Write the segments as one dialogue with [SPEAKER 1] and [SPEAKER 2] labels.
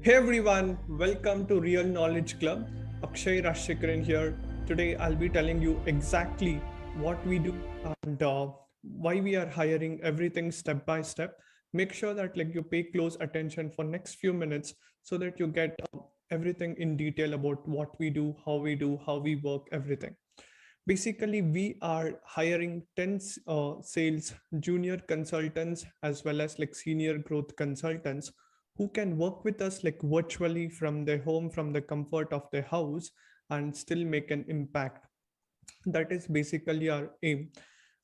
[SPEAKER 1] Hey everyone, welcome to Real Knowledge Club. Akshay Rashikran here. Today I'll be telling you exactly what we do and why we are hiring everything step by step. Make sure that you pay close attention for next few minutes so that you get everything in detail about what we do, how we work, everything. Basically, we are hiring 10 sales junior consultants as well as senior growth consultants who can work with us virtually from their home, from the comfort of their house, and still make an impact. That is basically our aim,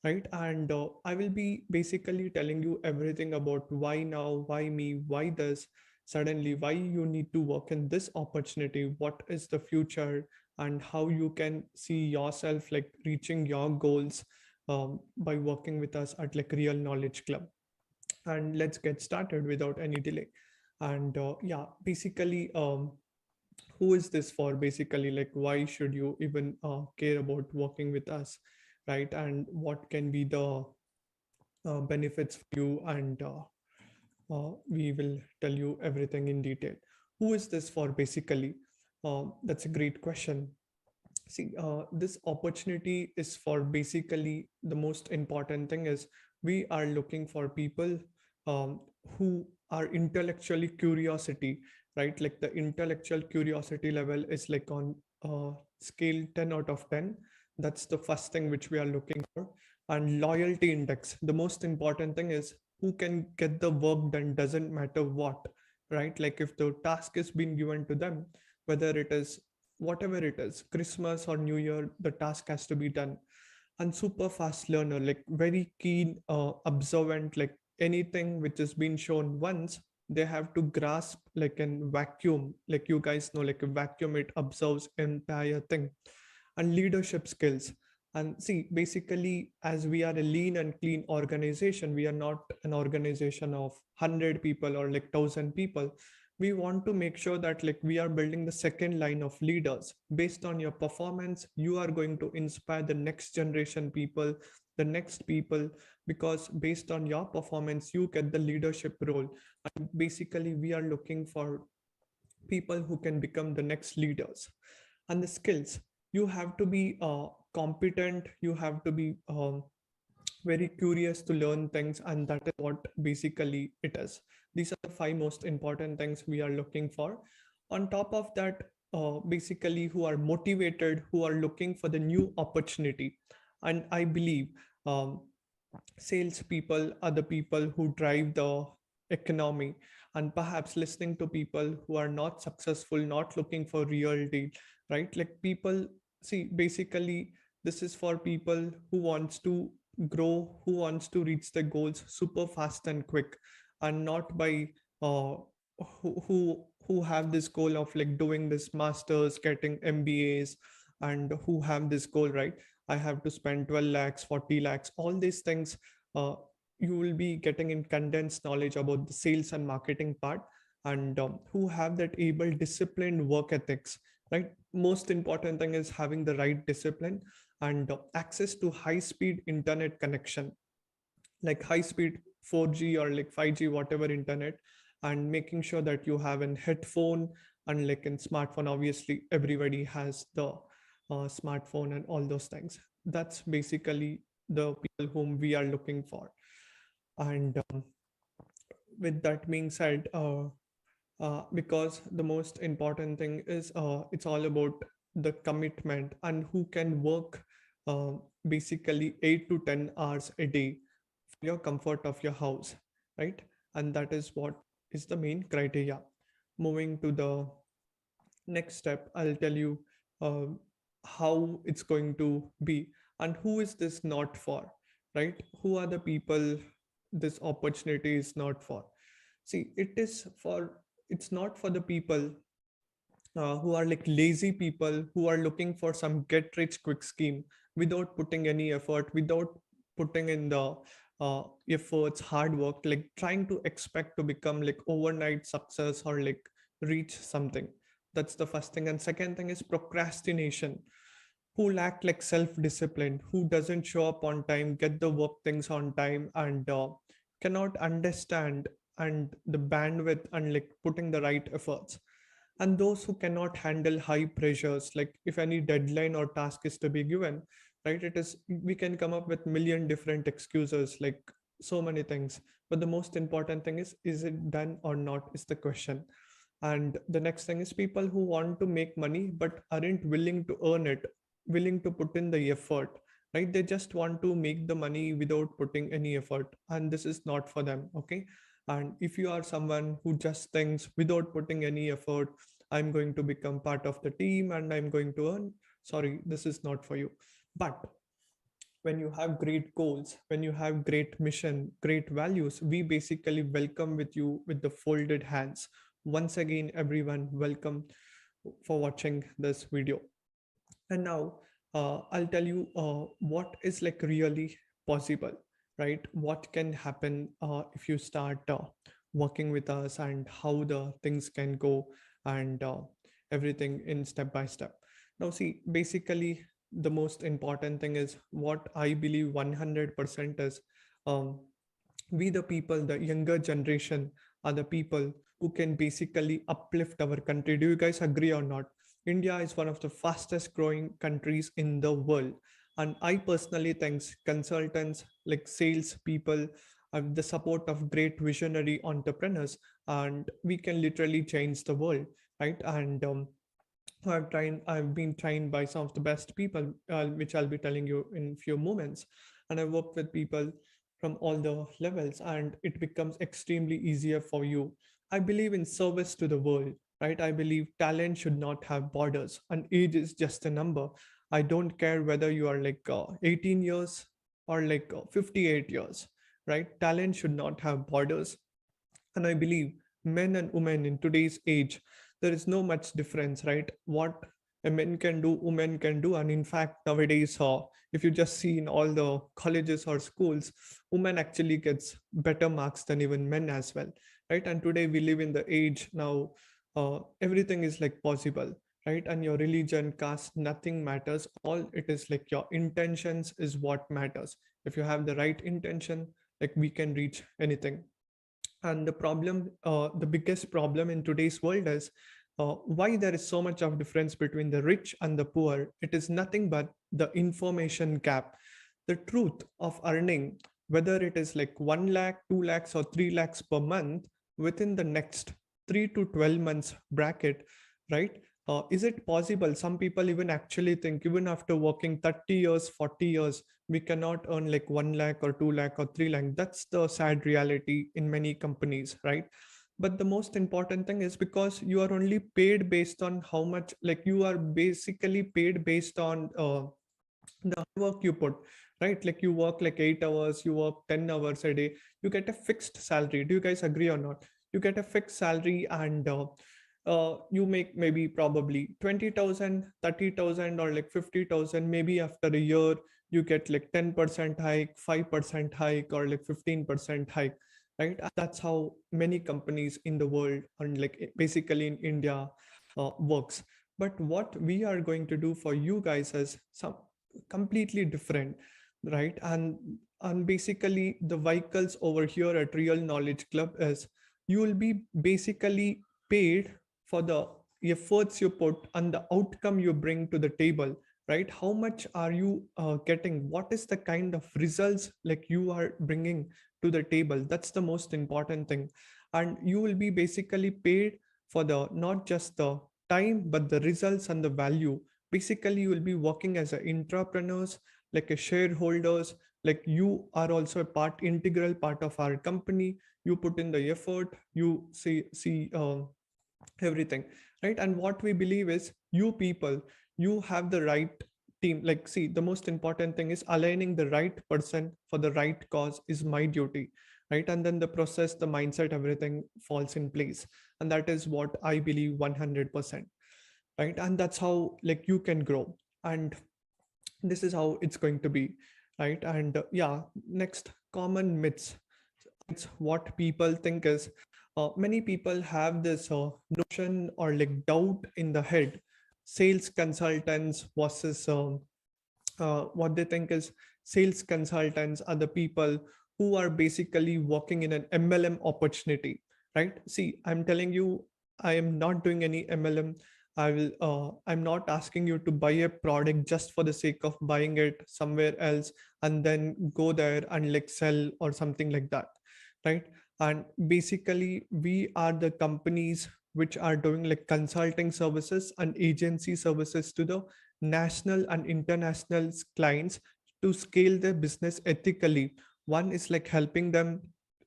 [SPEAKER 1] right? And I will be basically telling you everything about why now, why me, why this, suddenly why you need to work in this opportunity, what is the future, and how you can see yourself reaching your goals by working with us at Real Knowledge Club. And let's get started without any delay. And yeah, basically, who is this for? Basically, why should you even care about working with us, right? And what can be the benefits for you? And we will tell you everything in detail. Who is this for? Basically, that's a great question. See, this opportunity is for basically the most important thing is we are looking for people who are intellectually curiosity, right? Like the intellectual curiosity level is on scale 10 out of 10. That's the first thing which we are looking for. And loyalty index, the most important thing is who can get the work done, doesn't matter what, right? Like if the task is being given to them, whether it is whatever it is, Christmas or New Year, the task has to be done. And super fast learner, very keen observant, anything which has been shown once, they have to grasp like in vacuum, like you guys know, like a vacuum, it observes entire thing. And leadership skills. And see, basically, as we are a lean and clean organization, we are not an organization of 100 people or 1,000 people. We want to make sure that we are building the second line of leaders. Based on your performance, you are going to inspire the next generation people, the next people, because based on your performance, you get the leadership role. And basically, we are looking for people who can become the next leaders. And the skills, you have to be competent, you have to be very curious to learn things, and that is what basically it is. These are the five most important things we are looking for. On top of that, basically who are motivated, who are looking for the new opportunity. And I believe um, salespeople are the people who drive the economy. And perhaps listening to people who are not successful, not looking for real deal, right? Like people, see, basically this is for people who wants to grow, who wants to reach their goals super fast and quick, and not by uh, who have this goal of doing this masters, getting MBAs, and who have this goal, right? I have to spend 12 lakhs, 40 lakhs, all these things. uh, you will be getting in condensed knowledge about the sales and marketing part. And who have that able disciplined work ethics, right? Most important thing is having the right discipline and access to high speed internet connection, like high speed 4G or 5G, whatever internet, and making sure that you have an headphone. And in smartphone, obviously everybody has the smartphone and all those things. That's basically the people whom we are looking for. And with that being said, because the most important thing is it's all about the commitment and who can work uh, basically 8 to 10 hours a day for your comfort of your house, right? And that is what is the main criteria. Moving to the next step, I'll tell you uh, how it's going to be. And who is this not for, right? Who are the people this opportunity is not for? See, it's not for the people who are lazy people who are looking for some get rich quick scheme without putting any effort, without putting in the efforts, hard work, trying to expect to become overnight success or reach something. That's the first thing. And second thing is procrastination, who lack self discipline, who doesn't show up on time, get the work things on time, and cannot understand and the bandwidth and like putting the right efforts. And those who cannot handle high pressures, like if any deadline or task is to be given, right, it is, we can come up with million different excuses, like so many things. But the most important thing is it done or not is the question. And the next thing is people who want to make money but aren't willing to earn it, willing to put in the effort, right? They just want to make the money without putting any effort, and this is not for them. Okay. And if you are someone who just thinks without putting any effort, I'm going to become part of the team and I'm going to earn, sorry, this is not for you. But when you have great goals, when you have great mission, great values, we basically welcome with you with the folded hands. Once again, everyone, welcome for watching this video. And now I'll tell you what is like really possible, right? What can happen if you start working with us, and how the things can go, and everything in step by step. Now, see, basically, the most important thing is what I believe 100% is, um, we the people, the younger generation, are the people who can basically uplift our country. Do you guys agree or not? India is one of the fastest growing countries in the world. And I personally think consultants, like sales people, have the support of great visionary entrepreneurs, and we can literally change the world, right? And I've been trained by some of the best people, which I'll be telling you in few moments. And I worked with people from all the levels, and it becomes extremely easier for you. I believe in service to the world, right? I believe talent should not have borders, and age is just a number. I don't care whether you are like 18 years or like 58 years, right? Talent should not have borders. And I believe men and women in today's age, there is no much difference, right? What a men can do, women can do. And in fact, nowadays, if you just see in all the colleges or schools, women actually gets better marks than even men as well, right? And today we live in the age now, everything is like possible, right? And your religion, caste, nothing matters. All it is like your intentions is what matters. If you have the right intention, like we can reach anything. And the problem, the biggest problem in today's world is why there is so much of difference between the rich and the poor. It is nothing but the information gap. The truth of earning, whether it is like 1 lakh, 2 lakhs, or 3 lakhs per month within the next 3 to 12 months bracket, right? Is it possible? Some people even actually think even after working 30 years, 40 years, we cannot earn like 1 lakh or 2 lakh or 3 lakh. That's the sad reality in many companies, right? But the most important thing is because you are only paid based on how much, like you are basically paid based on the work you put, right? Like you work like 8 hours, you work 10 hours a day, you get a fixed salary. Do you guys agree or not? You get a fixed salary, and you make maybe probably 20,000, 30,000, or like 50,000. Maybe after a year, you get like 10% hike, 5% hike, or like 15% hike, right? And that's how many companies in the world, and like basically in India, works. But what we are going to do for you guys is some completely different, right? And basically the vehicles over here at Real Knowledge Club is you will be basically paid for the efforts you put and the outcome you bring to the table, right? How much are you getting? What is the kind of results like you are bringing to the table? That's the most important thing. And you will be basically paid for the not just the time but the results and the value. Basically you will be working as an entrepreneurs, like a shareholders, like you are also a integral part of our company. You put in the effort, you see everything, right? And what we believe is you people, you have the right team. Like, see, the most important thing is aligning the right person for the right cause is my duty, right? And then the process, the mindset, everything falls in place. And that is what I believe 100%, right? And that's how like you can grow, and this is how it's going to be, right? And yeah, next, common myths. It's what people think is, many people have this notion or like doubt in the head. Sales consultants versus what they think is sales consultants are the people who are basically working in an MLM opportunity, right? See, I'm telling you, I am not doing any MLM. I'm not asking you to buy a product just for the sake of buying it somewhere else and then go there and like sell or something like that, right? And basically, we are the companies which are doing like consulting services and agency services to the national and international clients to scale their business ethically. One is like helping them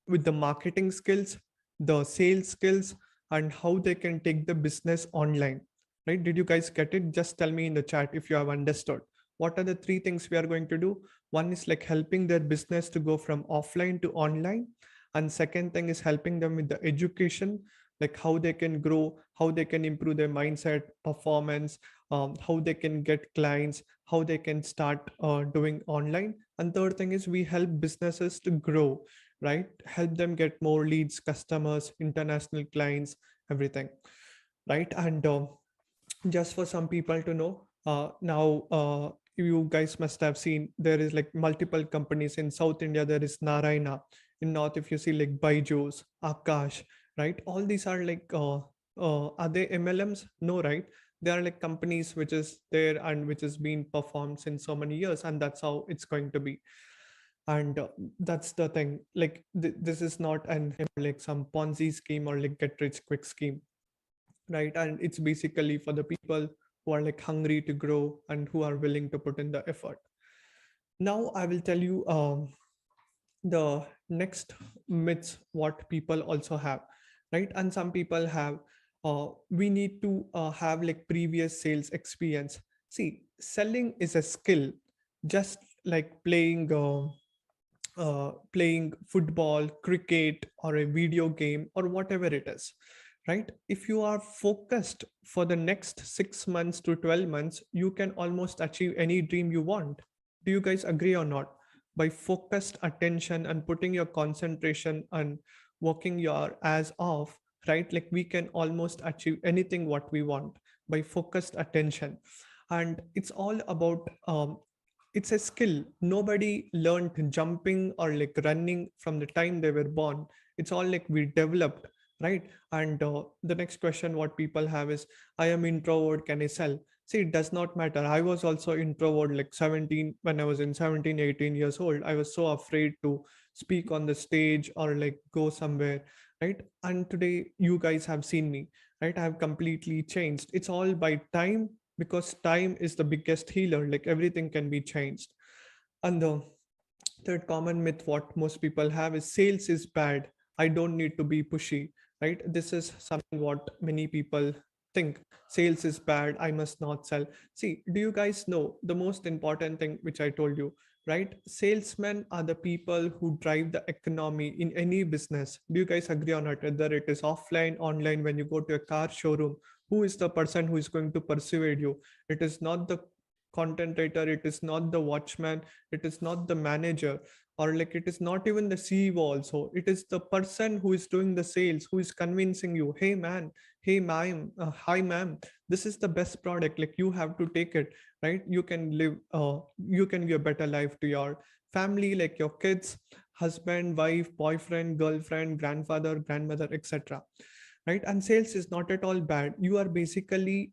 [SPEAKER 1] with the marketing skills, the sales skills, and how they can take the business online. Right? Did you guys get it? Just tell me in the chat if you have understood. What are the three things we are going to do? One is like helping their business to go from offline to online. And second thing is helping them with the education, like how they can grow, how they can improve their mindset, performance, how they can get clients, how they can start doing online. And third thing is we help businesses to grow, right? Help them get more leads, customers, international clients, everything, right? And just for some people to know, now you guys must have seen there is like multiple companies in South India. There is Narayana. In North, if you see like Byju's, Akash, right? All these are like, are they MLMs? No, right? They are like companies which is there and which is being performed since so many years, and that's how it's going to be. And that's the thing. Like this is not an like some Ponzi scheme or like get rich quick scheme, right? And it's basically for the people who are like hungry to grow and who are willing to put in the effort. Now I will tell you the next myths what people also have, right? And some people have, we need to have like previous sales experience. See, selling is a skill, just like playing football, cricket, or a video game, or whatever it is, right? If you are focused for the next 6 months to 12 months, you can almost achieve any dream you want. Do you guys agree or not? By focused attention and putting your concentration and working your ass off, right? Like we can almost achieve anything what we want by focused attention. And it's all about it's a skill. Nobody learned jumping or like running from the time they were born. It's all like we developed, right? And the next question what people have is, I am introvert, can I sell? See, it does not matter. I was also introvert like 17, when I was in 17, 18 years old. I was so afraid to speak on the stage or like go somewhere, right? And today you guys have seen me, right? I have completely changed. It's all by time, because time is the biggest healer. Like everything can be changed. And the third common myth what most people have is sales is bad, I don't need to be pushy, right? This is something what many people think. Sales is bad, I must not sell. See, do you guys know the most important thing which I told you, right? Salesmen are the people who drive the economy in any business. Do you guys agree on it? Whether it is offline, online, when you go to a car showroom, who is the person who is going to persuade you? It is not the content writer, it is not the watchman, it is not the manager, or like it is not even the CEO also. It is the person who is doing the sales, who is convincing you, hey man, hey ma'am, hi ma'am, this is the best product, like you have to take it, right? You can live, you can give a better life to your family, like your kids, husband, wife, boyfriend, girlfriend, grandfather, grandmother, etc., right? And sales is not at all bad. You are basically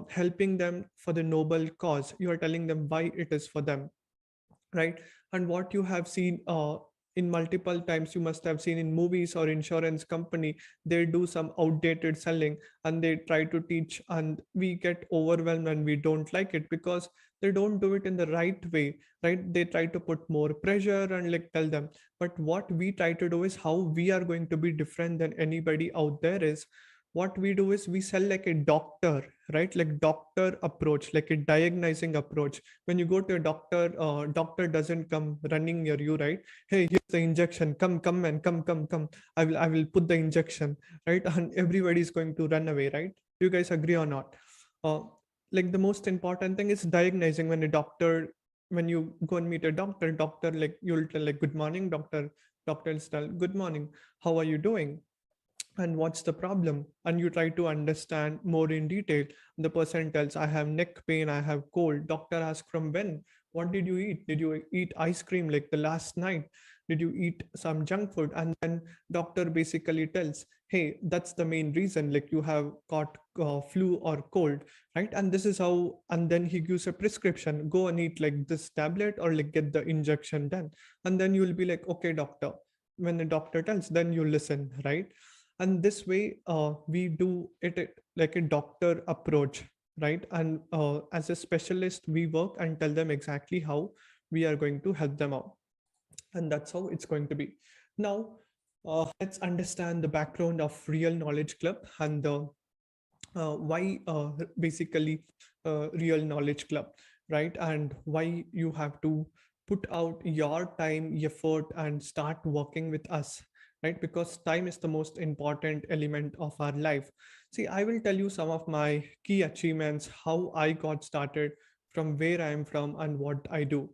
[SPEAKER 1] helping them for the noble cause. You are telling them why it is for them, right? And what you have seen in multiple times, you must have seen in movies or insurance company, they do some outdated selling and they try to teach, and we get overwhelmed and we don't like it because they don't do it in the right way, right? They try to put more pressure and like tell them. But what we try to do is how we are going to be different than anybody out there is, what we do is we sell like a doctor, right? Like doctor approach, like a diagnosing approach. When you go to a doctor, doctor doesn't come running near you, right? Hey, here's the injection, come man, come, I will put the injection, right? And everybody is going to run away, right? Do you guys agree or not? uh, like the most important thing is diagnosing. When a doctor, when you go and meet a doctor, like you'll tell like, good morning doctor. Doctor will tell, good morning, how are you doing, and what's the problem? And you try to understand more in detail. The person tells, I have neck pain, I have cold. Doctor asks, from when? What did you eat? Did you eat ice cream like the last night? Did you eat some junk food? And then doctor basically tells, hey, that's the main reason, like you have got flu or cold, right? And this is how, and then he gives a prescription, go and eat like this tablet or like get the injection done. And then you'll be like, okay doctor. When the doctor tells, then you listen, right? And this way we do it like a doctor approach, right? And as a specialist we work and tell them exactly how we are going to help them out, and that's how it's going to be. Now let's understand the background of Real Knowledge Club and why basically Real Knowledge Club, right? And why you have to put out your time, effort, and start working with us, right? Because time is the most important element of our life. See, I will tell you some of my key achievements, how I got started, from where I am from, and what I do,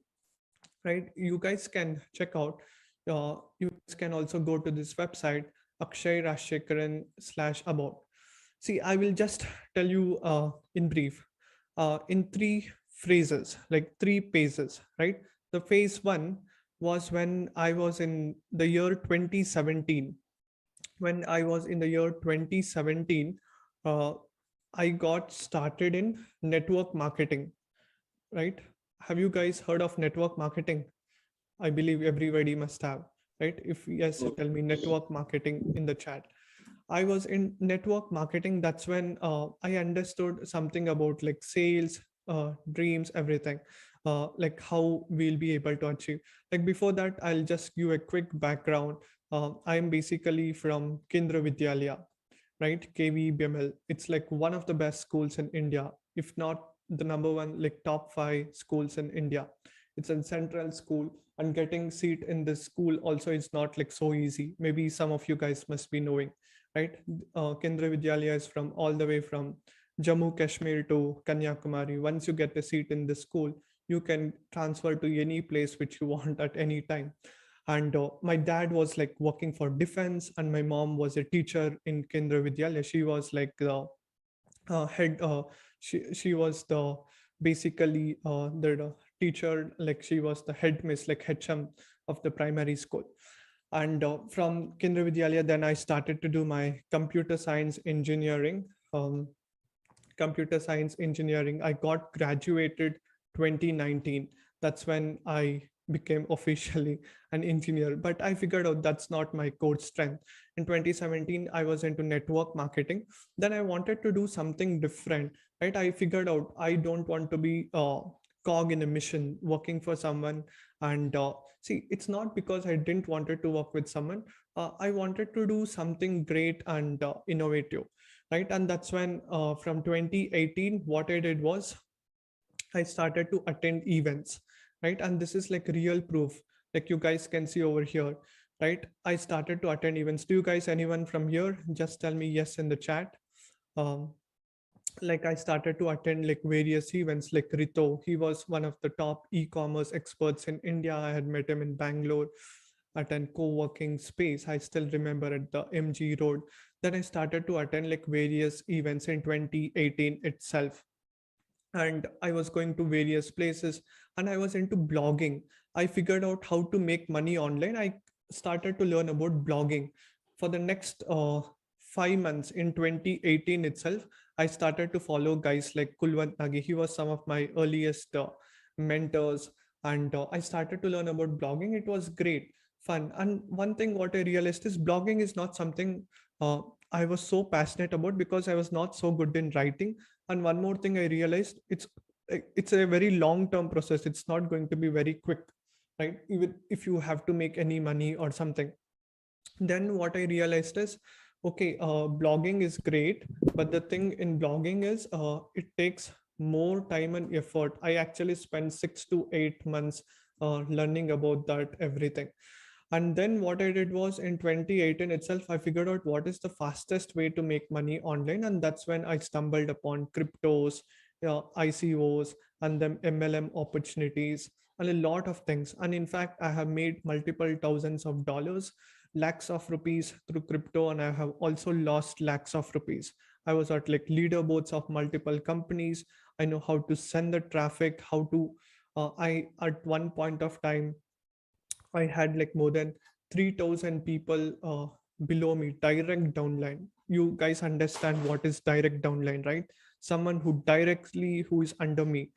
[SPEAKER 1] right? You guys can check out, you guys can also go to this website, 𝒂𝒑𝒂𝒏𝒂𝒂🐐. See, I will just tell you in brief, in three phrases, like three phases, right? The phase one was when I was in the year 2017. When I was in the year 2017, uh, I got started in network marketing, right? Have you guys heard of network marketing? I believe everybody must have, right? If yes, tell me network marketing in the chat. I was in network marketing. That's when I understood something about like sales, dreams, everything, like how we'll be able to achieve. Like before that, I'll just give a quick background. I'm basically from Kendra Vidyalaya, right? 𝒂𝒑𝒊𝒏𝒂𝒐𝒓. It's like one of the best schools in India, if not the number one, like top 5 schools in India. It's a central school, and getting seat in this school also is not like so easy. Maybe some of you guys must be knowing, right? Kendra Vidyalaya is from all the way from Jammu Kashmir to Kanyakumari. Once you get a seat in this school, you can transfer to any place which you want at any time. And my dad was like working for defense, and my mom was a teacher in Kendra Vidyalaya. She was like the head, she was the basically the teacher, like she was the headmistress, like HM of the primary school. And from Kendra Vidyalaya, then I started to do my computer science engineering. Computer science engineering, I got graduated 2019. That's when I became officially an engineer. But I figured out that's not my core strength. In 2017, I was into network marketing. Then I wanted to do something different, right? I figured out I don't want to be a cog in a mission working for someone. And see, it's not because I didn't wanted to work with someone. I wanted to do something great and innovative, right? And that's when from 2018, what I did was I started to attend events, right? And this is like real proof, like you guys can see over here, right? I started to attend events. Do you guys, anyone from here, just tell me yes in the chat. um, like I started to attend like various events, like Rito, he was one of the top e-commerce experts in India. I had met him in Bangalore at a co-working space. I still remember at the MG Road. Then I started to attend like various events in 2018 itself. And I was going to various places, and I was into blogging. I figured out how to make money online. I started to learn about blogging. For the next 5 months in 2018 itself, I started to follow guys like Kulwant Nagi. He was some of my earliest mentors. And I started to learn about blogging. It was great fun. And one thing what I realized is blogging is not something uh, I was so passionate about, because I was not so good in writing. And one more thing I realized, it's a very long term process. It's not going to be very quick, right? Even if you have to make any money or something. Then what I realized is, okay, blogging is great, but the thing in blogging is it takes more time and effort. I actually spent 6 to 8 months learning about that everything. And then what I did was, in 2018 itself, I figured out what is the fastest way to make money online. And that's when I stumbled upon cryptos, ICOs, and then MLM opportunities, and a lot of things. And in fact, I have made multiple thousands of dollars, lakhs of rupees through crypto, and I have also lost lakhs of rupees. I was at like leaderboards of multiple companies. I know how to send the traffic, how to, I at one point of time I had like more than 3,000 people below me, direct downline. You guys understand what is direct downline, right? Someone who is under me.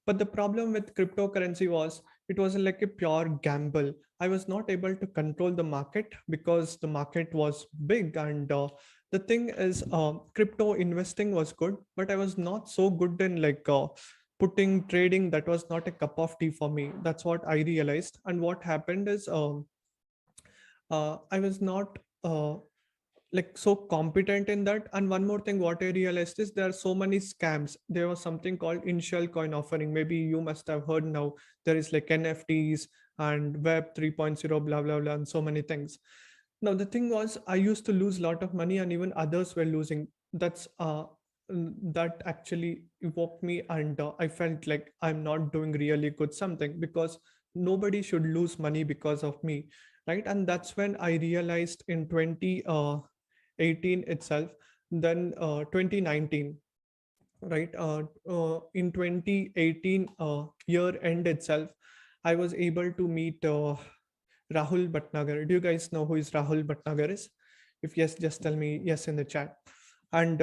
[SPEAKER 1] But the problem with cryptocurrency was it was like a pure gamble. I was not able to control the market because the market was big. And the thing is, crypto investing was good, but I was not so good in like putting trading. That was not a cup of tea for me. That's what I realized. And what happened is I was not like so competent in that. And one more thing what I realized is there are so many scams. There was something called initial coin offering. Maybe you must have heard. Now there is like NFTs and web 3.0 blah blah blah and so many things. Now the thing was I used to lose a lot of money and even others were losing. That actually evoked me. And I felt like I'm not doing really good something, because nobody should lose money because of me, right? And that's when I realized in 2018 itself. Then 2019, right? In 2018 year end itself, I was able to meet Rahul Bhatnagar. Do you guys know who is Rahul Bhatnagar is? If yes, just tell me yes in the chat. And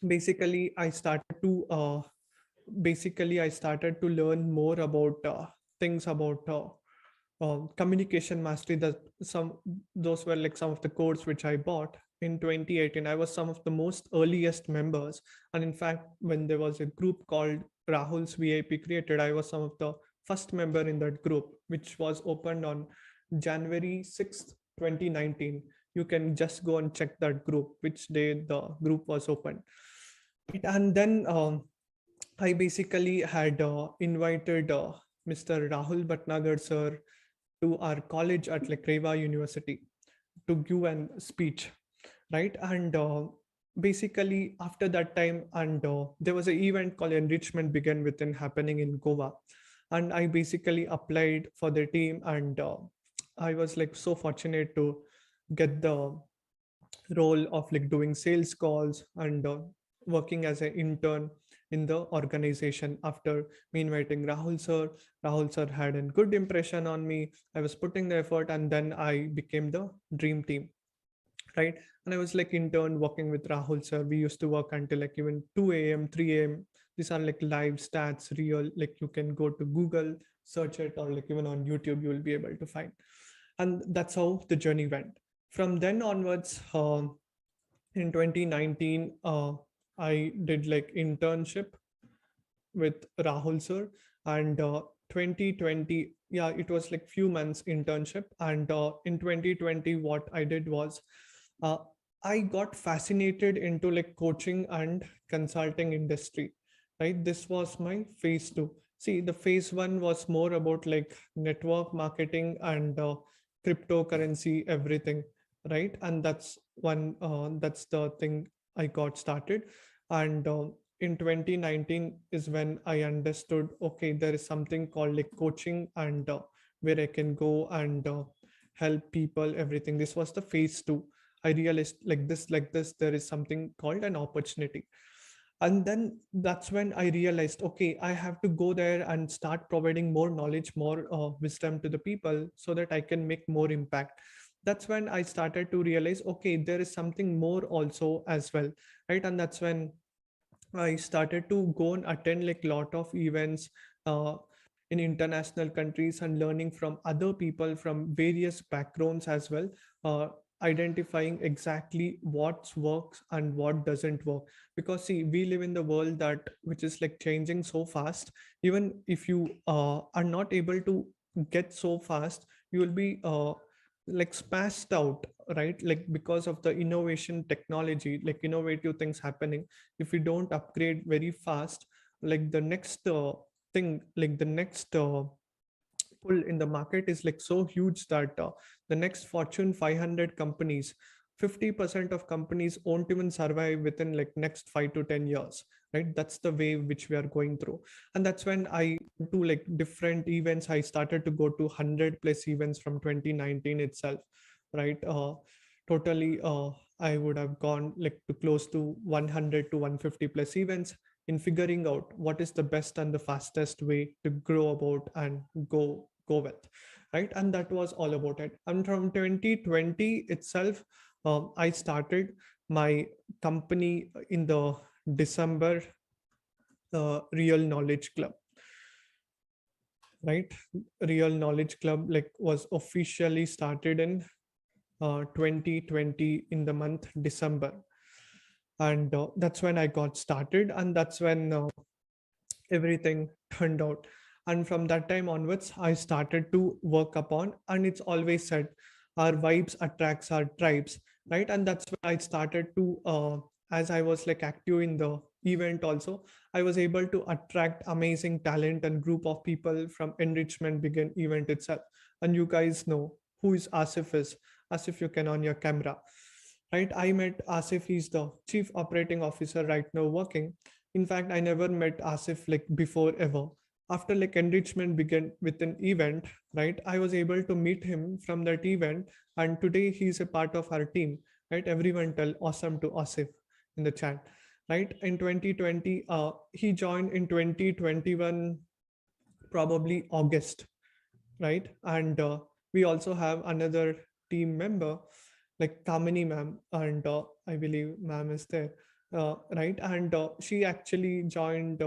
[SPEAKER 1] basically I started to learn more about things about communication mastery. That some those were like some of the codes which I bought in 2018. I was some of the most earliest members. And in fact, when there was a group called Rahul's VIP created, I was some of the first member in that group, which was opened on January 6th 2019. You can just go and check that group, which day the group was opened. And then I basically had invited Mr. Rahul Bhatnagar sir to our college at like Reva University to give an speech, right? And basically after that time, and there was an event called Enrichment Began Within happening in Goa. And I basically applied for the team. And I was like so fortunate to get the role of like doing sales calls and working as an intern in the organization. After me inviting Rahul sir had a good impression on me. I was putting the effort, and then I became the dream team, right? And I was like intern working with Rahul sir. We used to work until like even 2 a.m., 3 a.m. These are like live stats, real. Like you can go to Google, search it, or like even on YouTube, you will be able to find. And that's how the journey went. From then onwards, in 2019, I did like internship with Rahul sir. And 2020, yeah, it was like few months internship. And in 2020, what I did was uh, I got fascinated into like coaching and consulting industry, right? This was my phase two. See, the phase one was more about like network marketing and cryptocurrency, everything, right? And that's the thing I got started. And in 2019 is when I understood, okay, there is something called like coaching, and where I can go and help people, everything. This was the phase two. I realized like this, there is something called an opportunity. And then that's when I realized, okay, I have to go there and start providing more knowledge, more wisdom to the people, so that I can make more impact. That's when I started to realize, okay, there is something more also as well, right? And that's when I started to go and attend like lot of events uh, in international countries, and learning from other people from various backgrounds as well, uh, identifying exactly what works and what doesn't work. Because see, we live in the world that which is like changing so fast. Even if you are not able to get so fast, you will be like spaced out, right? Like because of the innovation technology, like innovative things happening. If we don't upgrade very fast, like the next thing, like the next pull in the market is like so huge that the next Fortune 500 companies, 50% of companies won't even survive within like next 5 to 10 years, right? That's the wave which we are going through. And that's when I do like different events. I started to go to 100 plus events from 2019 itself, right? Totally I would have gone like to close to 100 to 150 plus events, in figuring out what is the best and the fastest way to grow about and go with. right? And that was all about it. And from 2020 itself, I started my company in the December, Real Knowledge Club, right? Real Knowledge Club like was officially started in 2020 in the month December, and that's when I got started, and that's when everything turned out. And from that time onwards, I started to work upon, and it's always said, our vibes attracts our tribes, right? And that's when I started to, as I was like active in the event also, I was able to attract amazing talent and group of people from Enrichment Begin event itself. And you guys know who is Asif is. Asif, you can on your camera, right? I met Asif. He's the chief operating officer right now working. In fact, I never met Asif like before ever. After like Enrichment began with an event, right? I was able to meet him from that event, and today he's a part of our team, right? Everyone tell awesome to Asif in the chat, right? In 2020, he joined in 2021, probably August, right? And we also have another team member like Kamini ma'am, and I believe ma'am is there, right? And she actually joined,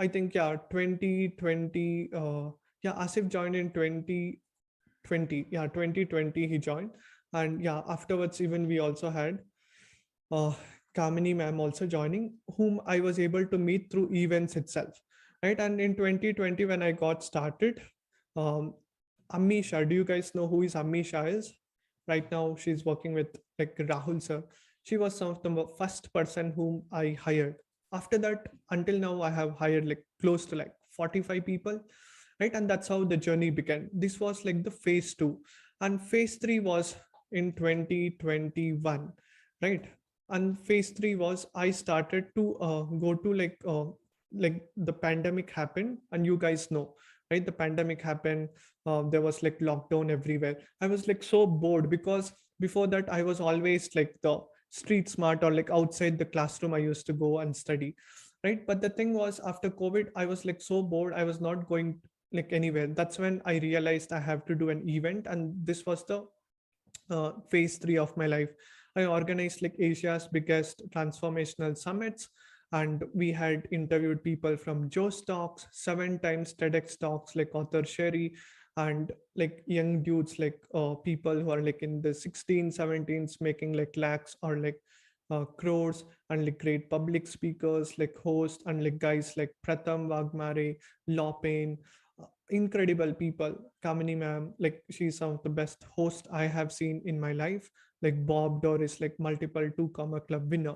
[SPEAKER 1] I think, yeah, 2020. Yeah, Asif joined in 2020. Yeah, 2020 he joined, and yeah, afterwards even we also had uh, Kamini ma'am also joining, whom I was able to meet through events itself, right? And in 2020 when I got started, um, Ammi Shah, do you guys know who is Ammi Shah is? Right now she's working with like Rahul sir. She was some of the first person whom I hired. After that, until now, I have hired like close to like 45 people, right? And that's how the journey began. This was like the phase two, and phase three was in 2021, right? And phase three was I started to go to like the pandemic happened, and you guys know, right? The pandemic happened. There was like lockdown everywhere. I was like so bored because before that I was always like the street smart, or like outside the classroom I used to go and study, right? But the thing was, after COVID I was like so bored, I was not going like anywhere. That's when I realized I have to do an event, and this was the phase three of my life. I organized like Asia's biggest transformational summits, and we had interviewed people from Joe's Talks, 7 times TEDx Talks, like author Sherry, and like young dudes, like people who are like in the 16, 17s, making like lakhs or like crores, and like great public speakers, like hosts, and like guys like Pratham Wagmare, Lopin, incredible people. Kamini ma'am, like she's some of the best host I have seen in my life. Like Bob Doris, like multiple 2 comma club winner.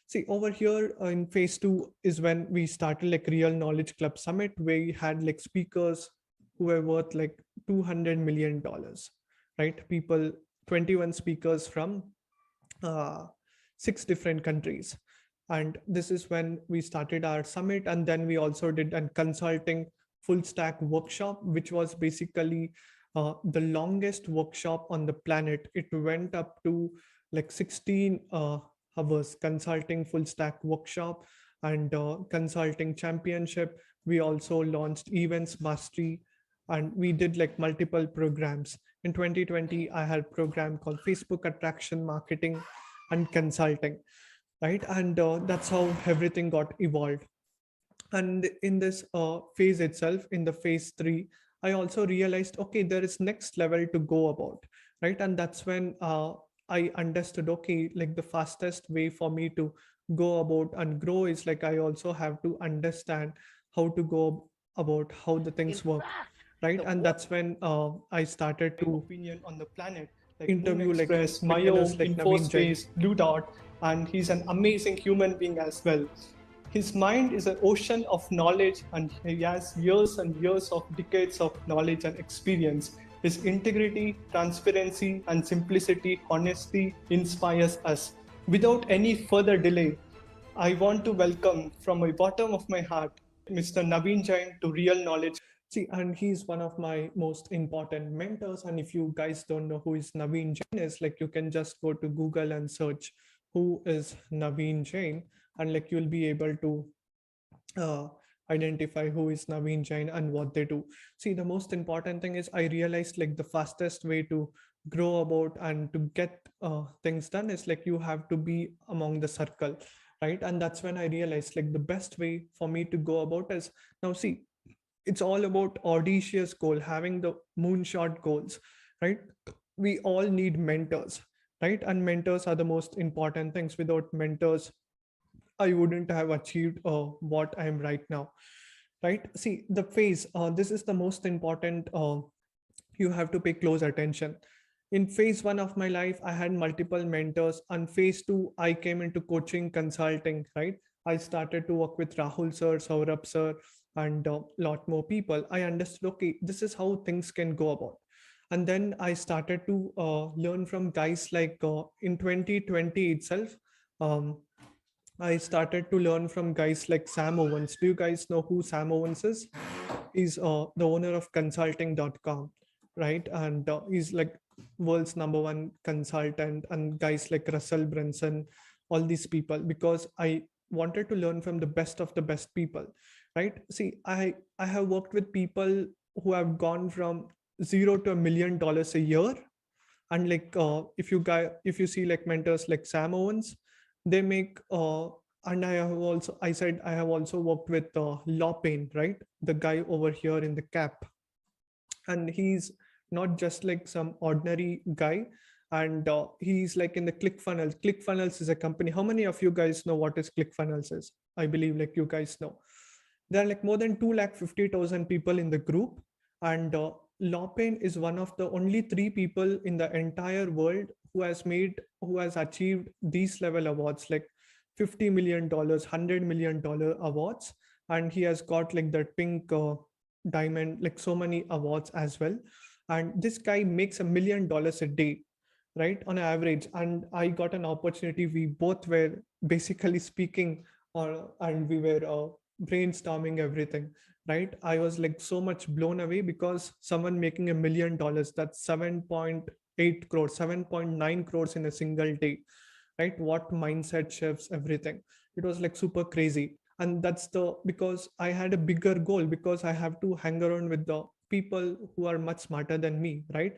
[SPEAKER 1] See, over here in phase two is when we started like Real Knowledge Club Summit, where we had like speakers who were worth like $200 million, right? People, 21 speakers from uh, 6 different countries. And this is when we started our summit. And then we also did a consulting full stack workshop, which was basically the longest workshop on the planet. It went up to like 16 hours, consulting full stack workshop and consulting championship. We also launched events mastery, and we did like multiple programs. In 2020, I had a program called Facebook Attraction Marketing and Consulting, right? And that's how everything got evolved. And in this phase itself, in the phase three, I also realized, okay, there is next level to go about, right? And that's when I understood, okay, like the fastest way for me to go about and grow is like I also have to understand how to go about how the things work, right? And that's when I started to opinion on the planet, like interview like millionaires like Naveen Jain, Blue Dot, and he's an amazing human being as well. His mind is an ocean of knowledge, and he has years and years of decades of knowledge and experience. His integrity, transparency, and simplicity, honesty inspires us. Without any further delay, I want to welcome from the bottom of my heart Mr. Naveen Jain to Real Knowledge. See, and he's one of my most important mentors. And if you guys don't know who is Naveen Jain is, like you can just go to Google and search who is Naveen Jain, and like you'll be able to uh, identify who is Naveen Jain and what they do. See, the most important thing is I realized like the fastest way to grow about and to get things done is like you have to be among the circle, right? And that's when I realized like the best way for me to go about is, now see, it's all about audacious goal, having the moonshot goals, right? We all need mentors, right? And mentors are the most important things. Without mentors, I wouldn't have achieved what I am right now, right? See, the phase, this is the most important, you have to pay close attention. In phase one of my life, I had multiple mentors, and phase two, I came into coaching consulting, right? I started to work with Rahul sir, Saurabh sir, and a lot more people. I understood, okay, this is how things can go about. And then I started to learn from guys like in 2020 itself. Um, I started to learn from guys like Sam Owens. Do you guys know who Sam Owens is? He's the owner of consulting.com, right? And he's like world's number one consultant, and guys like Russell Brunson, all these people, because I wanted to learn from the best of the best people, right? See, I have worked with people who have gone from zero to $1 million a year. And like if you see like mentors like Sam Owens, they make and I said I have also worked with Lopin, right? The guy over here in the cap. And he's not just like some ordinary guy. And he's like in the ClickFunnels. ClickFunnels is a company. How many of you guys know what is ClickFunnels is? I believe like you guys know. There are like more than 250,000 people in the group. And Lopin is one of the only 3 people in the entire world who has achieved these level awards, like $50 million, $100 million awards. And he has got like that pink diamond, like so many awards as well. And this guy makes $1 million a day, right, on average. And I got an opportunity. We both were basically speaking, and we were brainstorming everything, right? I was like so much blown away, because someone making $1 million, that's 7.8 crores, 7.9 crores in a single day, right? What mindset shifts, everything. It was like super crazy. And that's because I had a bigger goal, because I have to hang around with the people who are much smarter than me, right?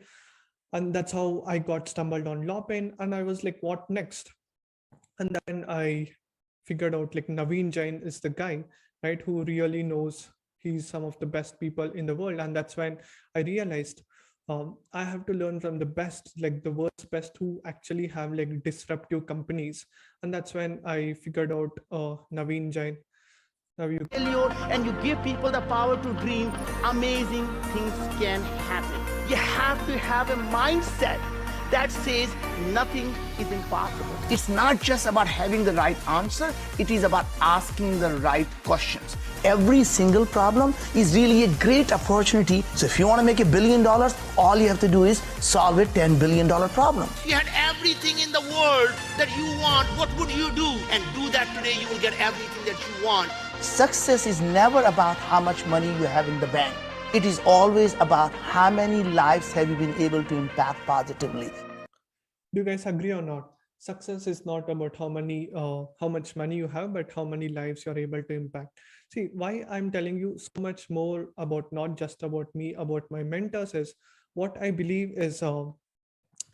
[SPEAKER 1] And that's how I got stumbled on Lopin. And I was like, what next? And then I figured out like Naveen Jain is the guy, right, who really knows. He's some of the best people in the world. And that's when I realized I have to learn from the best, like the world's best, who actually have like disruptive companies. And that's when I figured out Naveen Jain. Now you
[SPEAKER 2] failure and you give people the power to dream, amazing things can happen. You have to have a mindset that says nothing is impossible. It's not just about having the right answer, it is about asking the right questions. Every single problem is really a great opportunity. So if you want to make $1 billion, all you have to do is solve a $10 billion problem. If you had everything in the world that you want, what would you do? And do that today, you will get everything that you want. Success is never about how much money you have in the bank. It is always about how many lives have you been able to impact positively.
[SPEAKER 1] Do you guys agree or not? Success is not about how much money you have, but how many lives you're able to impact. See, why I'm telling you so much more about not just about me, about my mentors, is what I believe is,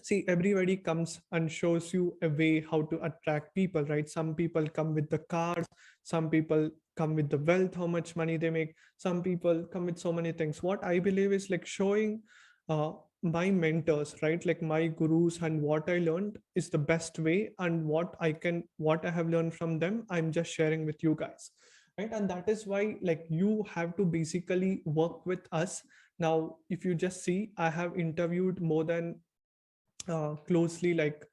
[SPEAKER 1] see, everybody comes and shows you a way how to attract people, right? Some people come with the cars, some people come with the wealth, how much money they make, some people come with so many things. What I believe is like showing my mentors, right, like my gurus, and what I learned is the best way, and what I have learned from them, I'm just sharing with you guys, right? And that is why like you have to basically work with us. Now if you just see, I have interviewed more than closely like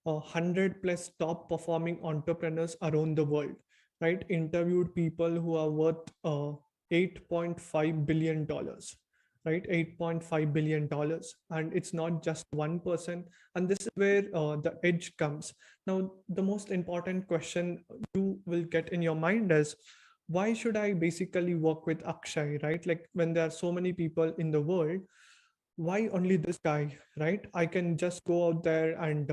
[SPEAKER 1] 100 plus top performing entrepreneurs around the world, right? Interviewed people who are worth $8.5 billion, right? $8.5 billion. And it's not just one person. And this is where the edge comes. Now the most important question you will get in your mind is, why should I basically work with Akshay, right? Like when there are so many people in the world, why only this guy, right? I can just go out there and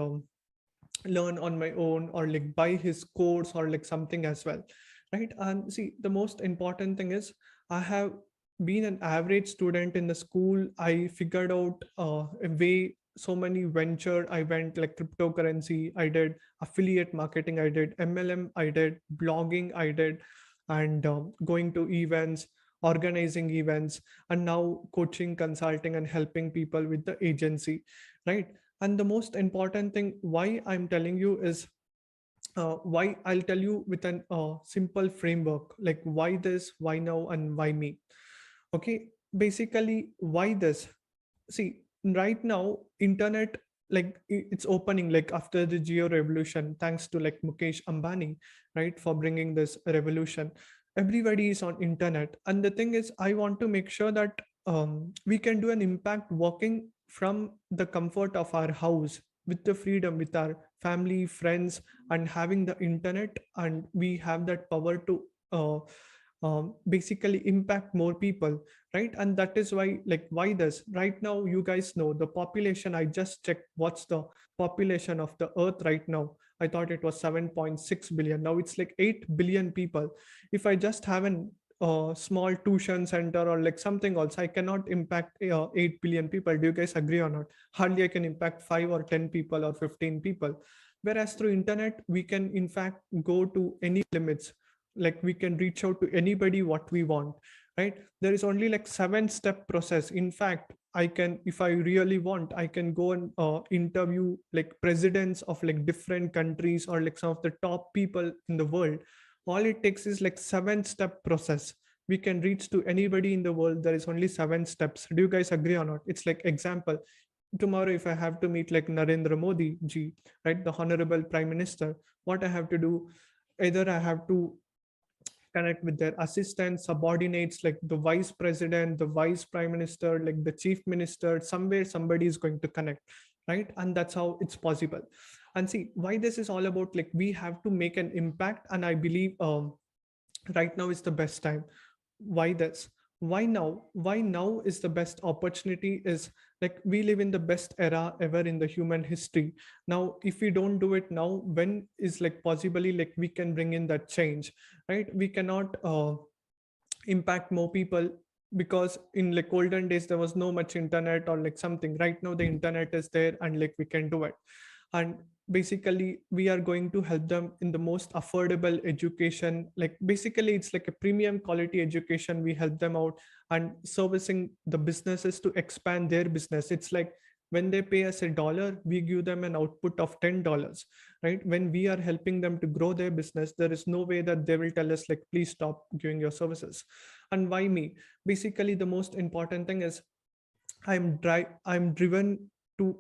[SPEAKER 1] learn on my own, or like buy his course or like something as well, right? And see, the most important thing is I have been an average student in the school. I figured out a way, so many venture. I went like cryptocurrency, I did affiliate marketing, I did MLM, I did blogging, I did, and going to events, organizing events, and now coaching, consulting, and helping people with the agency, right? And the most important thing why I'm telling you is why. I'll tell you with an simple framework, like why this, why now, and why me. Okay, basically why this. See, right now internet, like it's opening like after the geo revolution, thanks to like Mukesh Ambani, right, for bringing this revolution. Everybody is on internet, and the thing is I want to make sure that we can do an impact working from the comfort of our house, with the freedom, with our family, friends, and having the internet, and we have that power to basically impact more people, right? And that is why, like, why this right now, you guys know the population. I just checked what's the population of the earth right now. I thought it was 7.6 billion. Now it's like 8 billion people. If I just have an small tuition center or like something else, I cannot impact 8 billion people. Do you guys agree or not? Hardly I can impact 5 or 10 people or 15 people. Whereas through internet we can in fact go to any limits, like we can reach out to anybody what we want, right? There is only like 7-step process. In fact, I can, if I really want, I can go and interview like presidents of like different countries or like some of the top people in the world. All it takes is like 7-step process. We can reach to anybody in the world. There is only 7 steps. Do you guys agree or not? It's like example, tomorrow if I have to meet like Narendra Modi ji, right, the honorable prime minister, what I have to do, either I have to connect with their assistants, subordinates, like the vice president, the vice prime minister, like the chief minister, somewhere somebody is going to connect, right? And that's how it's possible. And see why this is all about, like we have to make an impact. And I believe right now is the best time. Why this, why now, why now is the best opportunity is like we live in the best era ever in the human history. Now if we don't do it now, when is like possibly like we can bring in that change, right? We cannot impact more people, because in like olden days there was no much internet or like something. Right now the internet is there and like we can do it. And basically we are going to help them in the most affordable education. Like basically it's like a premium quality education. We help them out and servicing the businesses to expand their business. It's like when they pay us $1, we give them an output of $10, right? When we are helping them to grow their business, there is no way that they will tell us like please stop giving your services. And why me? Basically the most important thing is I'm driven to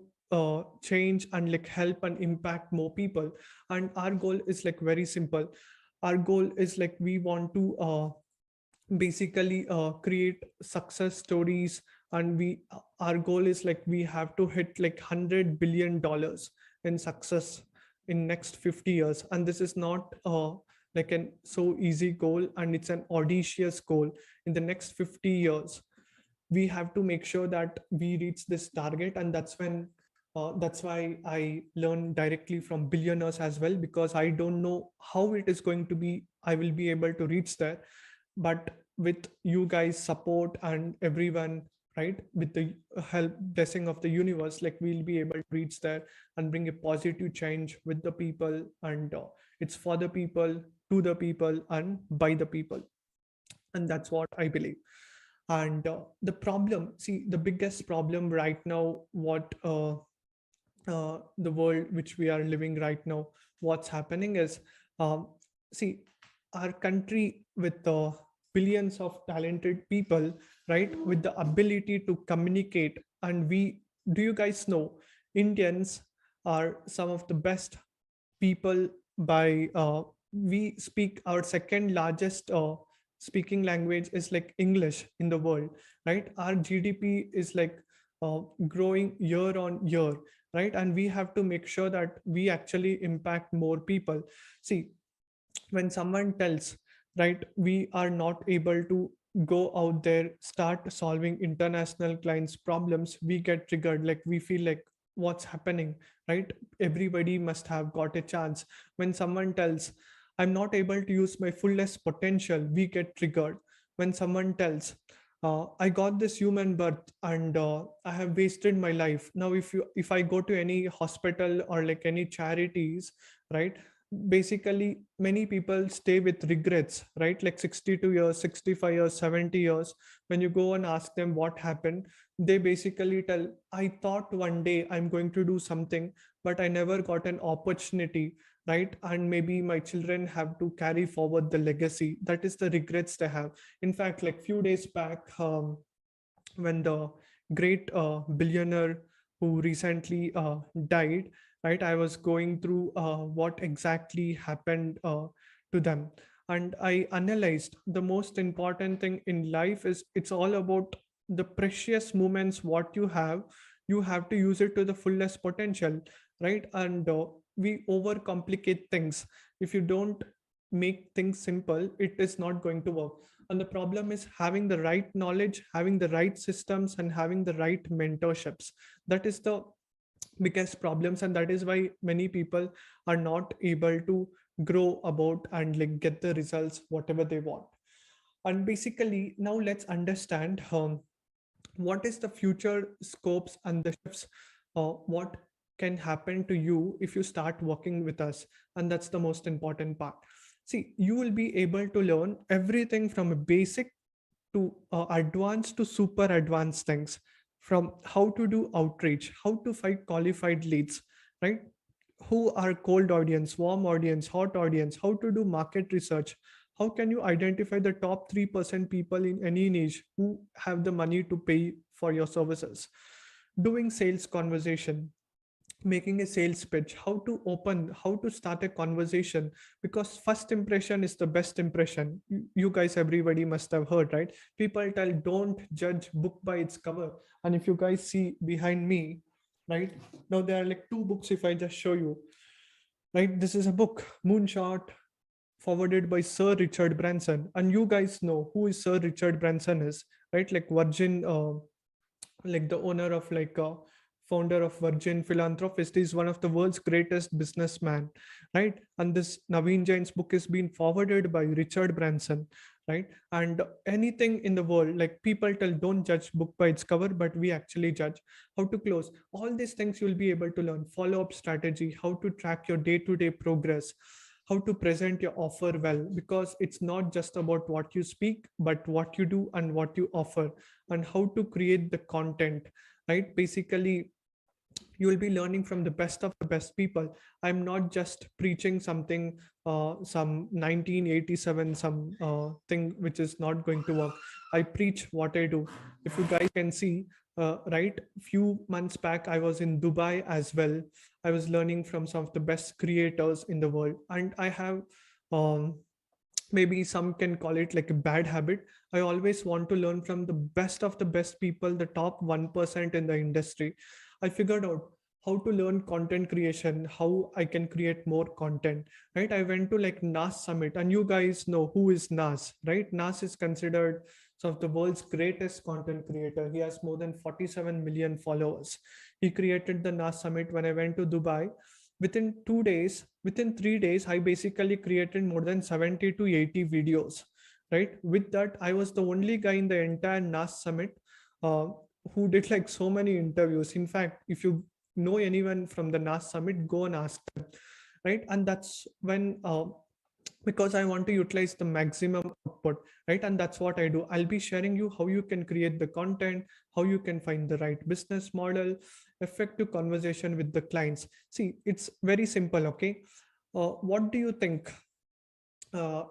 [SPEAKER 1] change and like help and impact more people. And our goal is like very simple. Our goal is like we want to basically create success stories. And our goal is like we have to hit like $100 billion in success in next 50 years. And this is not like an so easy goal, and it's an audacious goal. In the next 50 years we have to make sure that we reach this target. And that's why I learn directly from billionaires as well, because I don't know how it is going to be. I will be able to reach there, but with you guys support and everyone, right, with the help, blessing of the universe, like we'll be able to reach there and bring a positive change with the people. And it's for the people, to the people, and by the people. And that's what I believe. And the problem, see, the biggest problem right now, what the world which we are living right now, what's happening is, um, see, our country with billions of talented people, right, with the ability to communicate. And do you guys know Indians are some of the best people by we speak, our second largest speaking language is like English in the world, right? Our GDP is like growing year on year, right? And we have to make sure that we actually impact more people. See, when someone tells, right, we are not able to go out there, start solving international clients problems, we get triggered. Like we feel like what's happening, right? Everybody must have got a chance. When someone tells I'm not able to use my fullest potential, we get triggered. When someone tells, I got this human birth and I have wasted my life. Now, if I go to any hospital or like any charities, right? Basically, many people stay with regrets, right? Like 62 years, 65 years, 70 years. When you go and ask them what happened, they basically tell, I thought one day I'm going to do something, but I never got an opportunity, right? And maybe my children have to carry forward the legacy. That is the regrets they have. In fact, like few days back, when the great billionaire who recently died, right? I was going through what exactly happened to them. And I analyzed the most important thing in life is it's all about the precious moments what you have to use it to the fullest potential, right? And we overcomplicate things. If you don't make things simple, it is not going to work. And the problem is having the right knowledge, having the right systems, and having the right mentorships. That is the biggest problems, and that is why many people are not able to grow about and like get the results whatever they want. And basically now let's understand what is the future scopes and the shifts, what can happen to you if you start working with us. And that's the most important part. See, you will be able to learn everything from a basic to advanced to super advanced things, from how to do outreach, how to find qualified leads, right? Who are cold audience, warm audience, hot audience, how to do market research, how can you identify the top 3% people in any niche who have the money to pay for your services, doing sales conversation, making a sales pitch, how to start a conversation, because first impression is the best impression. You guys, everybody must have heard, right? People tell, don't judge book by its cover. And if you guys see behind me, right now, there are like two books. If I just show you, right, this is a book, Moonshot, forwarded by Sir Richard Branson. And you guys know who is Sir Richard Branson is, right? Like Virgin, like the owner of like founder of Virgin Philanthropist, is one of the world's greatest businessman, right? And this Naveen Jain's book is being forwarded by Richard Branson, right? And anything in the world, like people tell, don't judge book by its cover, but we actually judge. How to close, all these things you'll be able to learn. Follow-up strategy, how to track your day-to-day progress, how to present your offer well, because it's not just about what you speak, but what you do and what you offer, and how to create the content, right? Basically, you will be learning from the best of the best people. I'm not just preaching something, some 1987, some thing which is not going to work. I preach what I do. If you guys can see, right, few months back, I was in Dubai as well. I was learning from some of the best creators in the world. And I have, maybe some can call it like a bad habit. I always want to learn from the best of the best people, the top 1% in the industry. I figured out how to learn content creation, how I can create more content, right? I went to like NAS Summit, and you guys know who is NAS, right? NAS is considered some of the world's greatest content creator. He has more than 47 million followers. He created the NAS Summit when I went to Dubai. Within 2 days, within 3 days, I basically created more than 70 to 80 videos, right? With that, I was the only guy in the entire NAS Summit uh, who did like so many interviews. In fact, if you know anyone from the NAS Summit, go and ask them, right? And that's when, because I want to utilize the maximum output, right? And that's what I do. I'll be sharing you how you can create the content, how you can find the right business model, effective conversation with the clients. See, it's very simple, okay? What do you think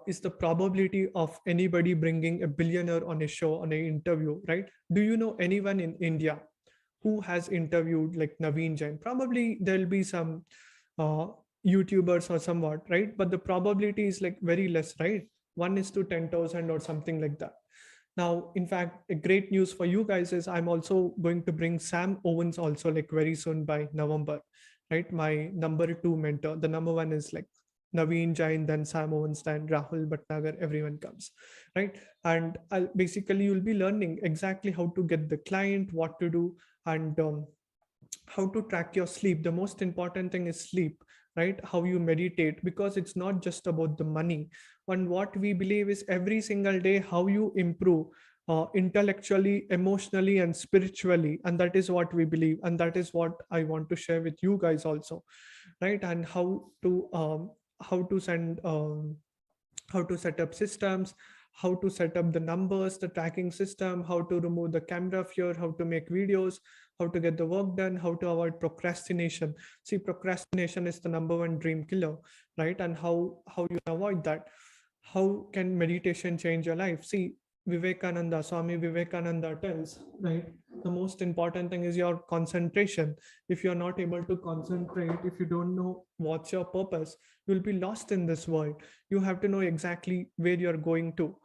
[SPEAKER 1] is the probability of anybody bringing a billionaire on a show, on an interview, right? Do you know anyone in India who has interviewed like Naveen Jain? Probably there'll be some uh, YouTubers or somewhat, right? But the probability is like very less, right? 1:10,000 or something like that. Now, in fact, a great news for you guys is I'm also going to bring Sam Owens also like very soon by November, right? My number two mentor. The number one is like Naveen Jain, then Sam Owens, then Rahul Bhatnagar, everyone comes, right? And basically you'll be learning exactly how to get the client, what to do, and how to track your sleep. The most important thing is sleep, right? How you meditate, because it's not just about the money. And what we believe is every single day how you improve intellectually, emotionally, and spiritually. And that is what we believe, and that is what I want to share with you guys also, right? And how to send how to set up systems, how to set up the numbers, the tracking system, how to remove the camera fear, how to make videos, how to get the work done, how to avoid procrastination. See, procrastination is the number one dream killer, right? And how you avoid that. How can meditation change your life? See, Swami Vivekananda tells, right? The most important thing is your concentration. If you're not able to concentrate, if you don't know what's your purpose, you'll be lost in this world. You have to know exactly where you're going to,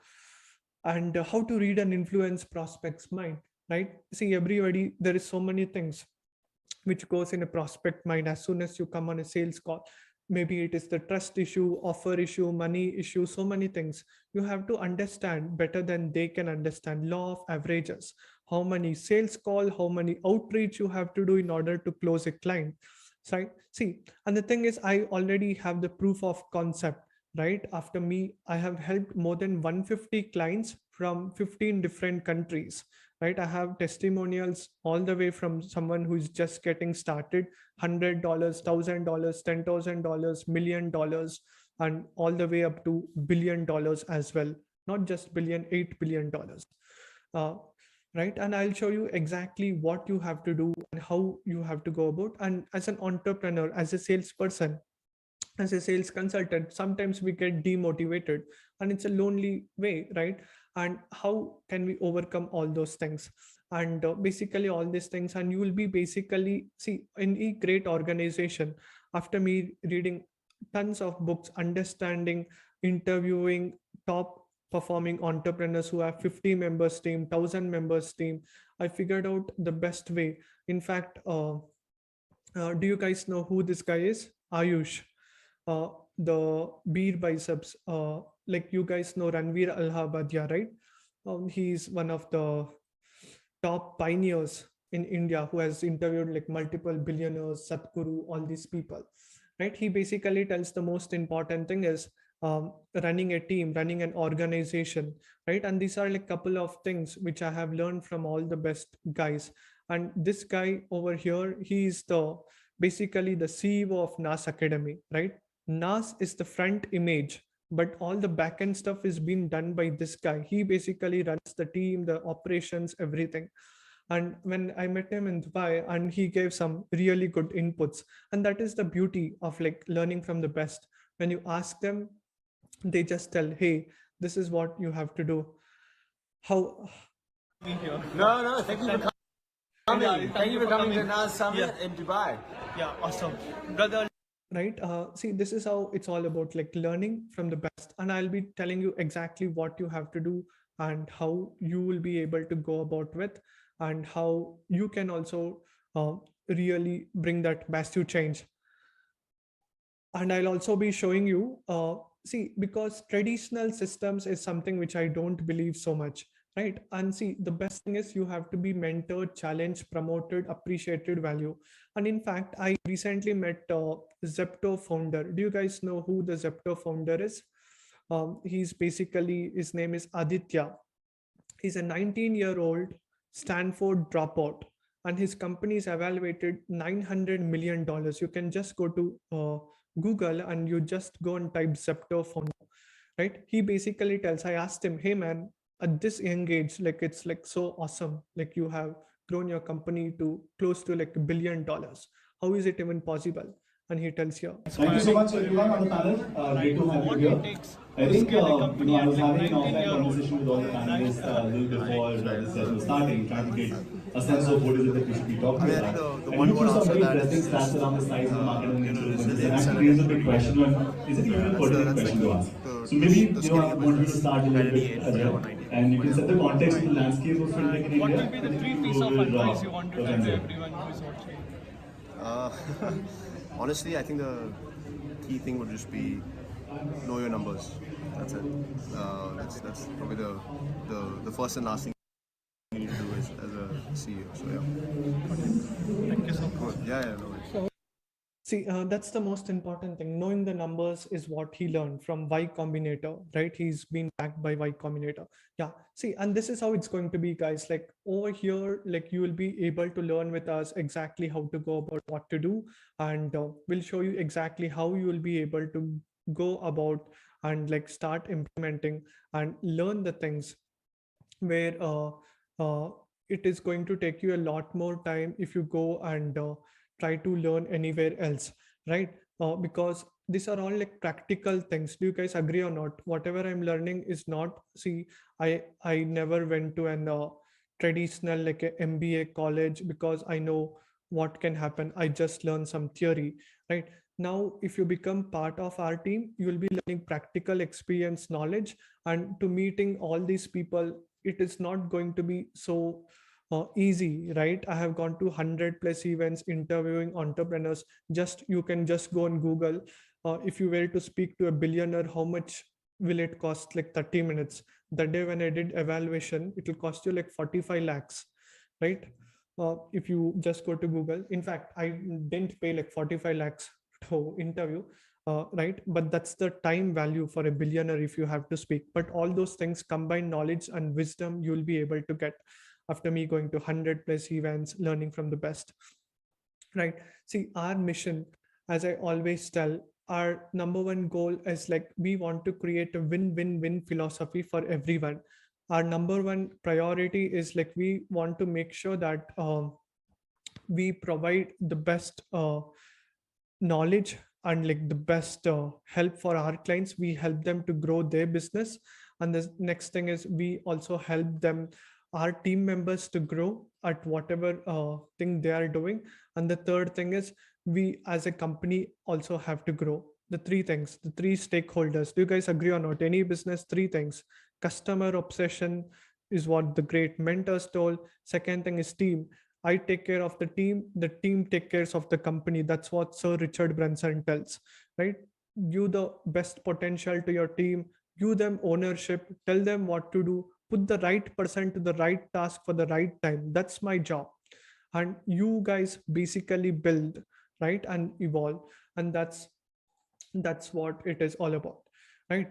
[SPEAKER 1] and how to read and influence prospect's mind, right? See, everybody, there is so many things which goes in a prospect mind as soon as you come on a sales call. Maybe it is the trust issue, offer issue, money issue, so many things. You have to understand better than they can understand. Law of averages, how many sales call, how many outreach you have to do in order to close a client. So see, and the thing is, I already have the proof of concept, right? After me, I have helped more than 150 clients from 15 different countries, right? I have testimonials all the way from someone who is just getting started, $100, $1,000, $10,000, $1 million, and all the way up to $1 billion as well. Not just billion, $8 billion. Right? And I'll show you exactly what you have to do and how you have to go about. And as an entrepreneur, as a salesperson, as a sales consultant, sometimes we get demotivated and it's a lonely way, right? And how can we overcome all those things? And basically all these things, and you will be basically, see, in a great organization, after me reading tons of books, understanding, interviewing top performing entrepreneurs who have 50 members team, 1,000 members team, I figured out the best way. In fact, do you guys know who this guy is? Ayush, the beer biceps, like you guys know 𝒉𝒊𝒓𝒏𝒈, right? He's one of the top pioneers in India who has interviewed like multiple billionaires, Sadhguru, all these people, right? He basically tells the most important thing is running a team, running an organization, right? And these are like couple of things which I have learned from all the best guys. And this guy over here, he is basically the CEO of NAS Academy, right? NAS is the front image, but all the backend stuff is being done by this guy. He basically runs the team, the operations, everything. And when I met him in Dubai, and he gave some really good inputs, and that is the beauty of like learning from the best. When you ask them, they just tell, hey, this is what you have to do. How
[SPEAKER 3] No, thank you for coming. Thank you for coming to NAS Summit in Dubai.
[SPEAKER 1] Yeah, awesome, brother. Right? See, this is how it's all about, like learning from the best. And I'll be telling you exactly what you have to do and how you will be able to go about with, and how you can also really bring that massive change. And I'll also be showing you, see, because traditional systems is something which I don't believe so much, right? And see, the best thing is you have to be mentored, challenged, promoted, appreciated, value. And in fact, I recently met Zepto founder. Do you guys know who the Zepto founder is? He's basically, his name is Aditya. He's a 19-year-old Stanford dropout, and his company is evaluated $900 million. You can just go to Google and you just go and type Zepto founder, right? He basically tells, I asked him, hey man, at this young age, like it's like so awesome, like you have grown your company to close to like $1 billion. How is it even possible? And he tells you.
[SPEAKER 4] Thank you so much everyone on the panel. Great to have you here. I think I was having an offline conversation with all the panelists a little before the session was starting, trying to get a sense of what is it that we should be talking about. And you threw some very interesting stats around the size of the market and influencers, and actually raised a big question on, is it even a pertinent question to ask? So maybe, I want you to start a little bit, Ajay, and you can set the context of the landscape of fintech in India.
[SPEAKER 1] What will be the 3 pieces of advice you want to tell to everyone who is watching?
[SPEAKER 5] Honestly, I think the key thing would just be know your numbers. That's it. That's probably the first and last thing you need to do as a CEO. So yeah.
[SPEAKER 1] Thank you so much.
[SPEAKER 5] Yeah, no worries.
[SPEAKER 1] See, that's the most important thing. Knowing the numbers is what he learned from Y Combinator, right? He's been backed by Y Combinator. Yeah. See, and this is how it's going to be, guys. Like over here, like you will be able to learn with us exactly how to go about what to do, and we'll show you exactly how you will be able to go about and like start implementing and learn the things where uh, it is going to take you a lot more time if you go and try to learn anywhere else, right? Because these are all like practical things. Do you guys agree or not? Whatever I'm learning is not, see, I never went to an traditional like a MBA college because I know what can happen. I just learn some theory, right? Now if you become part of our team, you will be learning practical experience knowledge, and to meeting all these people, it is not going to be so easy, right? I have gone to 100 plus events interviewing entrepreneurs. Just you can just go on Google. If you were to speak to a billionaire, how much will it cost? Like 30 minutes. The day when I did evaluation, it will cost you like 45 lakhs, right? If you just go to Google. In fact, I didn't pay like 45 lakhs to interview, right? But that's the time value for a billionaire if you have to speak. But all those things, combined knowledge and wisdom, you will be able to get after me going to 100 plus events, learning from the best, right? See, our mission, as I always tell, our number one goal is like we want to create a win-win-win philosophy for everyone. Our number one priority is like we want to make sure that we provide the best knowledge and like the best help for our clients. We help them to grow their business, and the next thing is we also help them, our team members, to grow at whatever thing they are doing. And the third thing is we as a company also have to grow. The three things, the three stakeholders, do you guys agree or not? Any business, three things: customer obsession is what the great mentors told. Second thing is team. I take care of the team take cares of the company. That's what Sir Richard Branson tells, right? Give the best potential to your team, give them ownership, tell them what to do, put the right person to the right task for the right time. That's my job. And you guys basically build, right, and evolve. And that's what it is all about, right?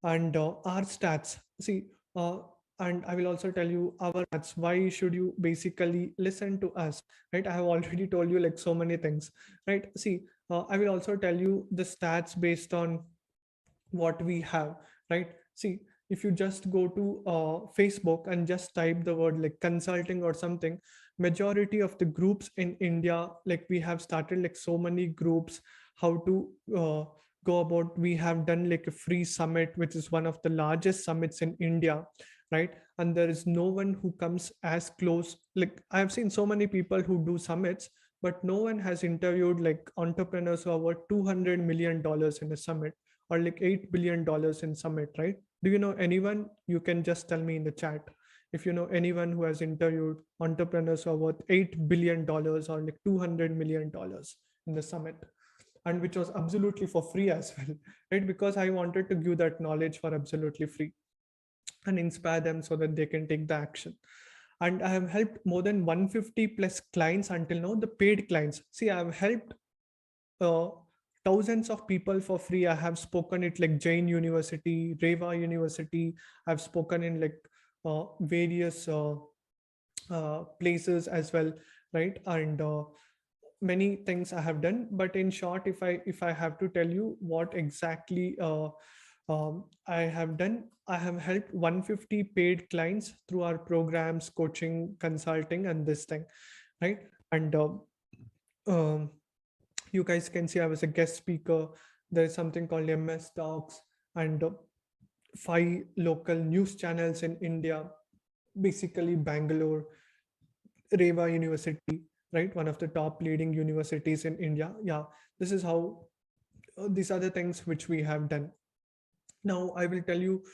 [SPEAKER 1] And our stats, see, uh, and I will also tell you our stats. Why should you basically listen to us, right? I have already told you like so many things, right? See, I will also tell you the stats based on what we have, right? See, if you just go to Facebook and just type the word like consulting or something, majority of the groups in India, like we have started like so many groups, how to go about. We have done like a free summit, which is one of the largest summits in India, right? And there is no one who comes as close. Like I have seen so many people who do summits, but no one has interviewed like entrepreneurs who are worth $200 million in a summit, or like $8 billion in summit, right? Do you know anyone? You can just tell me in the chat if you know anyone who has interviewed entrepreneurs who are worth $8 billion or like $200 million in the summit, and which was absolutely for free as well, right? Because I wanted to give that knowledge for absolutely free and inspire them so that they can take the action. And I have helped more than 150 plus clients until now, the paid clients. See, I have helped uh, thousands of people for free. I have spoken at like Jain University, Reva University. I've spoken in like various places as well, right? And many things I have done. But in short, if I have to tell you what exactly I have done, I have helped 150 paid clients through our programs, coaching, consulting, and this thing, right? And um, you guys can see I was a guest speaker. There is something called MS Talks, and 5 local news channels in India, basically Bangalore, Reva University, right? One of the top leading universities in India. Yeah, this is how, these are the things which we have done. Now I will tell you,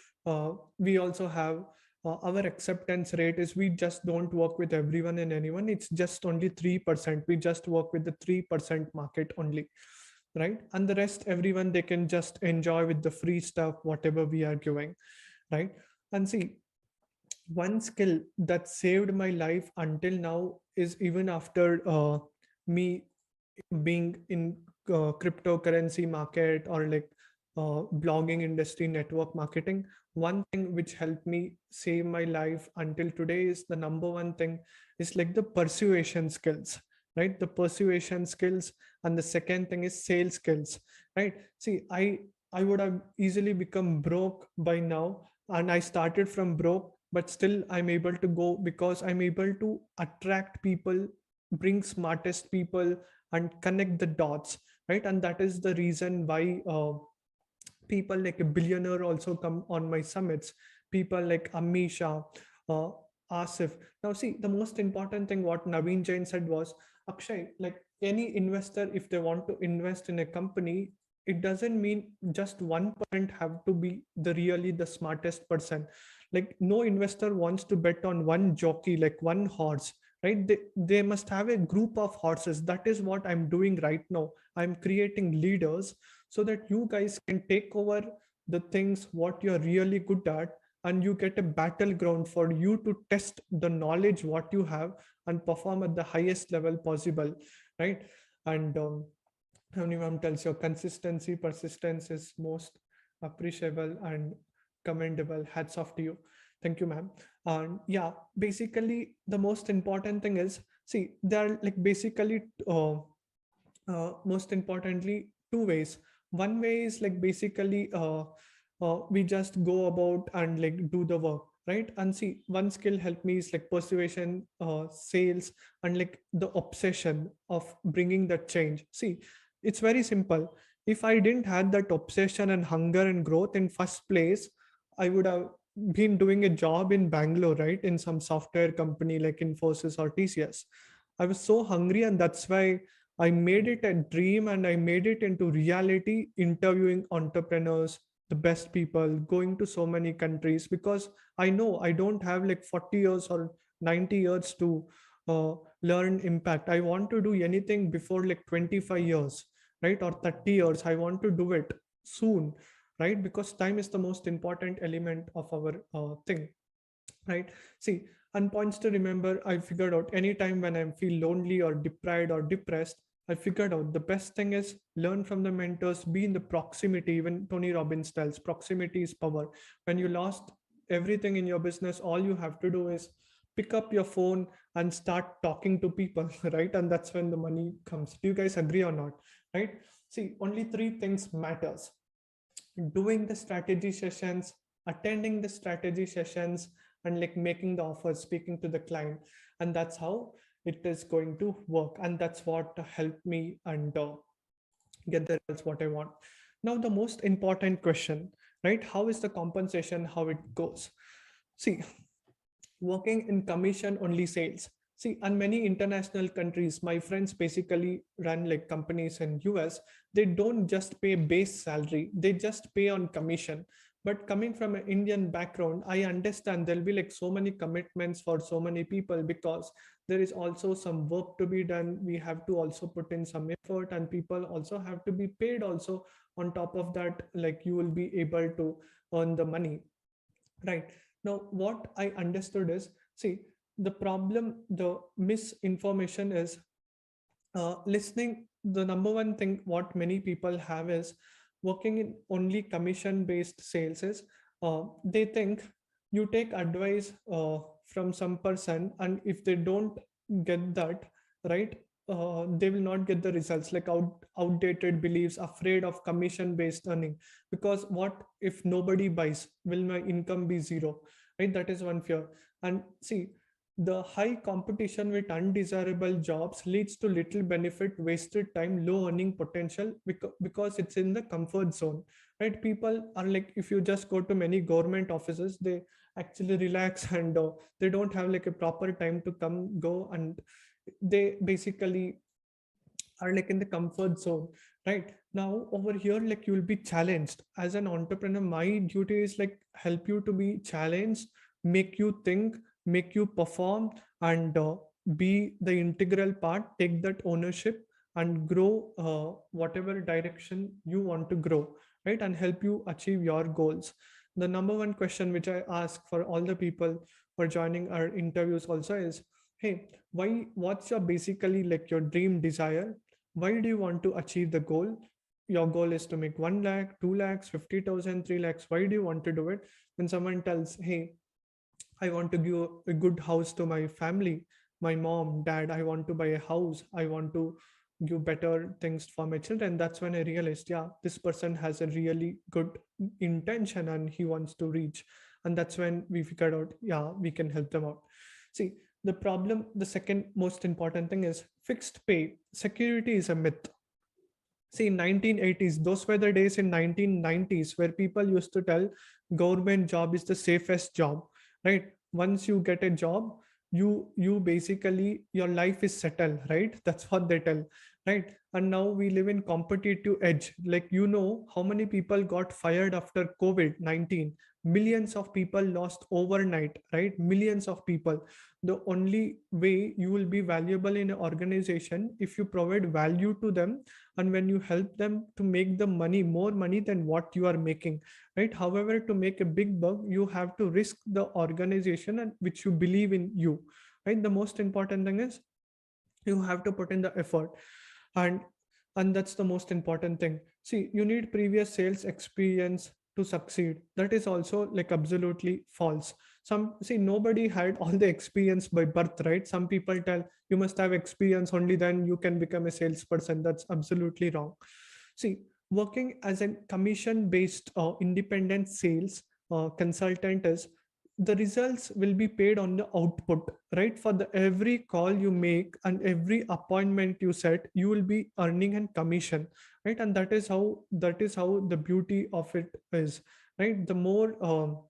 [SPEAKER 1] we also have our acceptance rate is we just don't work with everyone and anyone. It's just only 3%. We just work with the 3% market only, right? And the rest, everyone, they can just enjoy with the free stuff, whatever we are giving, right? And see, one skill that saved my life until now is even after me being in cryptocurrency market or like blogging industry, network marketing, one thing which helped me save my life until today is the number one thing is like the persuasion skills, right? The persuasion skills. And the second thing is sales skills, right? See, I would have easily become broke by now, and I started from broke, but still I'm able to go because I'm able to attract people, bring smartest people, and connect the dots, right? And that is the reason why people like a billionaire also come on my summits, people like Amisha, uh, Asif. Now see, the most important thing what Naveen Jain said was, Akshay, like any investor, if they want to invest in a company, it doesn't mean just 1% have to be the really the smartest person. Like no investor wants to bet on one jockey, like one horse, right? They must have a group of horses. That is what I'm doing right now. I'm creating leaders so that you guys can take over the things what you're really good at, and you get a battleground for you to test the knowledge what you have and perform at the highest level possible, right? And how many ma'am tells your consistency, persistence is most appreciable and commendable. Hats off to you. Thank you, ma'am. And yeah, basically the most important thing is, see, there are like basically most importantly two ways. One way is like basically we just go about and like do the work, right? And see, one skill help me is like persuasion, sales, and like the obsession of bringing that change. See, it's very simple. If I didn't had that obsession and hunger and growth in first place, I would have been doing a job in Bangalore, right, in some software company like Infosys or TCS. I was so hungry, and that's why I made it a dream and I made it into reality, interviewing entrepreneurs, the best people, going to so many countries, because I know I don't have like 40 years or 90 years to learn impact. I want to do anything before like 25 years, right? Or 30 years. I want to do it soon, right? Because time is the most important element of our thing, right? See, and points to remember, I figured out anytime when I feel lonely or deprived or depressed, I figured out the best thing is learn from the mentors, be in the proximity. Even Tony Robbins tells proximity is power. When you lost everything in your business, all you have to do is pick up your phone and start talking to people, right? And that's when the money comes. Do you guys agree or not? Right? See, only three things matters: doing the strategy sessions, attending the strategy sessions, and like making the offers, speaking to the client. And that's how it is going to work. And that's what helped me and get the results what I want. Now, the most important question, right? How is the compensation, how it goes? See, working in commission only sales. See, and many international countries, my friends basically run like companies in US, they don't just pay base salary, they just pay on commission. But coming from an Indian background, I understand there'll be like so many commitments for so many people, because there is also some work to be done. We have to also put in some effort, and people also have to be paid also. On top of that, like you will be able to earn the money, right? Now, what I understood is, see, the problem, the misinformation is listening. The number one thing what many people have is working in only commission based sales is they think you take advice from some person, and if they don't get that right, they will not get the results. Like outdated beliefs, afraid of commission based earning, because what if nobody buys, will my income be zero, right? That is one fear. And see, the high competition with undesirable jobs leads to little benefit, wasted time, low earning potential, because it's in the comfort zone, right? People are like, if you just go to many government offices, they actually relax and they don't have like a proper time to come go, and they basically are like in the comfort zone. Right now over here, like you will be challenged as an entrepreneur. My duty is like help you to be challenged, make you think, make you perform, and be the integral part, take that ownership and grow whatever direction you want to grow, right? And help you achieve your goals. The number one question which I ask for all the people for joining our interviews also is, hey, what's your basically like your dream desire? Why do you want to achieve the goal? Your goal is to make 1 lakh, 2 lakhs, 50,000, 3 lakhs. Why do you want to do it? When someone tells, hey, I want to give a good house to my family, my mom, dad, I want to buy a house, I want to give better things for my children. That's when I realized, yeah, this person has a really good intention and he wants to reach. And that's when we figured out, yeah, we can help them out. See, the problem, the second most important thing is fixed pay. Security is a myth. See, in 1980s, those were the days in 1990s where people used to tell government job is the safest job, right? Once you get a job, you basically, your life is settled, right? That's what they tell, right? And now we live in competitive edge. Like, how many people got fired after COVID-19? Millions of people lost overnight, right? Millions of people. The only way you will be valuable in an organization if you provide value to them, and when you help them to make the money, more money than what you are making, right? However, to make a big buck, you have to risk the organization and which you believe in you, right? The most important thing is you have to put in the effort, and that's the most important thing. See, you need previous sales experience to succeed. That is also like absolutely false. Nobody had all the experience by birth, right? Some people tell you must have experience, only then you can become a salesperson. That's absolutely wrong. See, working as a commission based independent sales consultant is, the results will be paid on the output, right? For the every call you make and every appointment you set, you will be earning a commission, right? And that is how the beauty of it is, right? The more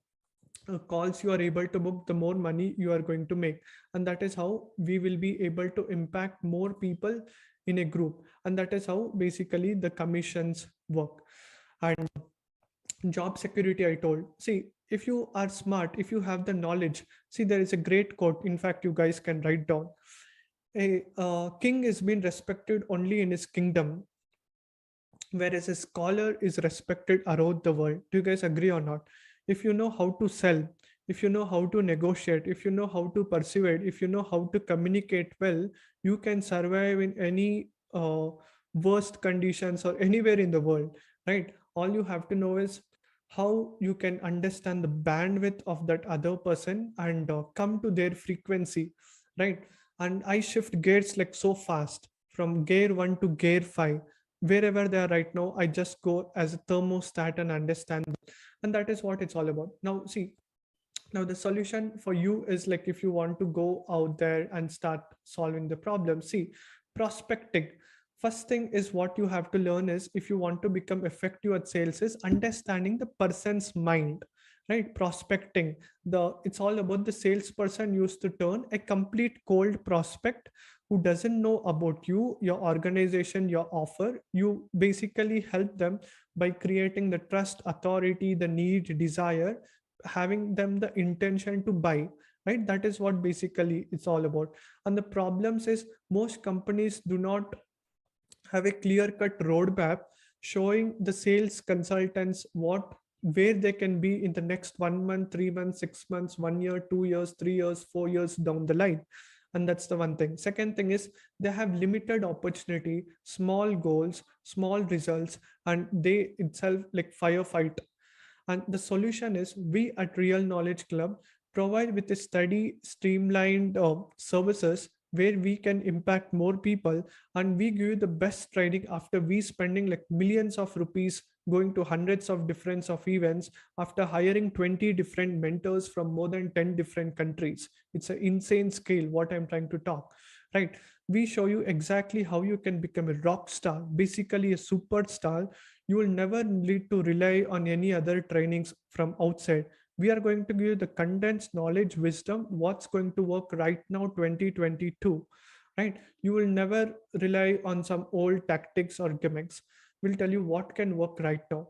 [SPEAKER 1] calls you are able to book, the more money you are going to make. And that is how we will be able to impact more people in a group. And that is how basically the commissions work. And job security, I told, see, if you are smart, if you have the knowledge, see, there is a great quote, in fact you guys can write down: a king is being respected only in his kingdom, whereas a scholar is respected around the world. Do you guys agree or not? If you know how to sell, if you know how to negotiate, if you know how to persuade, if you know how to communicate well, you can survive in any worst conditions or anywhere in the world, right? All you have to know is how you can understand the bandwidth of that other person and come to their frequency, right? And I shift gears like so fast from gear 1 to gear 5. Wherever they are right now, I just go as a thermostat and understand them. And that is what it's all about. Now, see, now the solution for you is like, if you want to go out there and start solving the problem, see, prospecting. First thing is, what you have to learn is, if you want to become effective at sales, is understanding the person's mind, right? Prospecting, it's all about the salesperson used to turn a complete cold prospect who doesn't know about you, your organization, your offer. You basically help them by creating the trust, authority, the need, desire, having them the intention to buy, right? That is what basically it's all about. And the problems is, most companies do not have a clear-cut roadmap showing the sales consultants where they can be in the next 1 month, 3 months, 6 months, 1 year, 2 years, 3 years, 4 years down the line. And that's the one thing. Second thing is, they have limited opportunity, small goals, small results, and they itself like firefight. And the solution is, we at Real Knowledge Club provide with a steady, streamlined services where we can impact more people, and we give you the best training after we spending like millions of rupees going to hundreds of different of events, after hiring 20 different mentors from more than 10 different countries. It's an insane scale what I'm trying to talk, right? We show you exactly how you can become a rock star, basically a superstar. You will never need to rely on any other trainings from outside. We are going to give you the condensed knowledge, wisdom, what's going to work right now, 2022, right? You will never rely on some old tactics or gimmicks. We'll tell you what can work right now.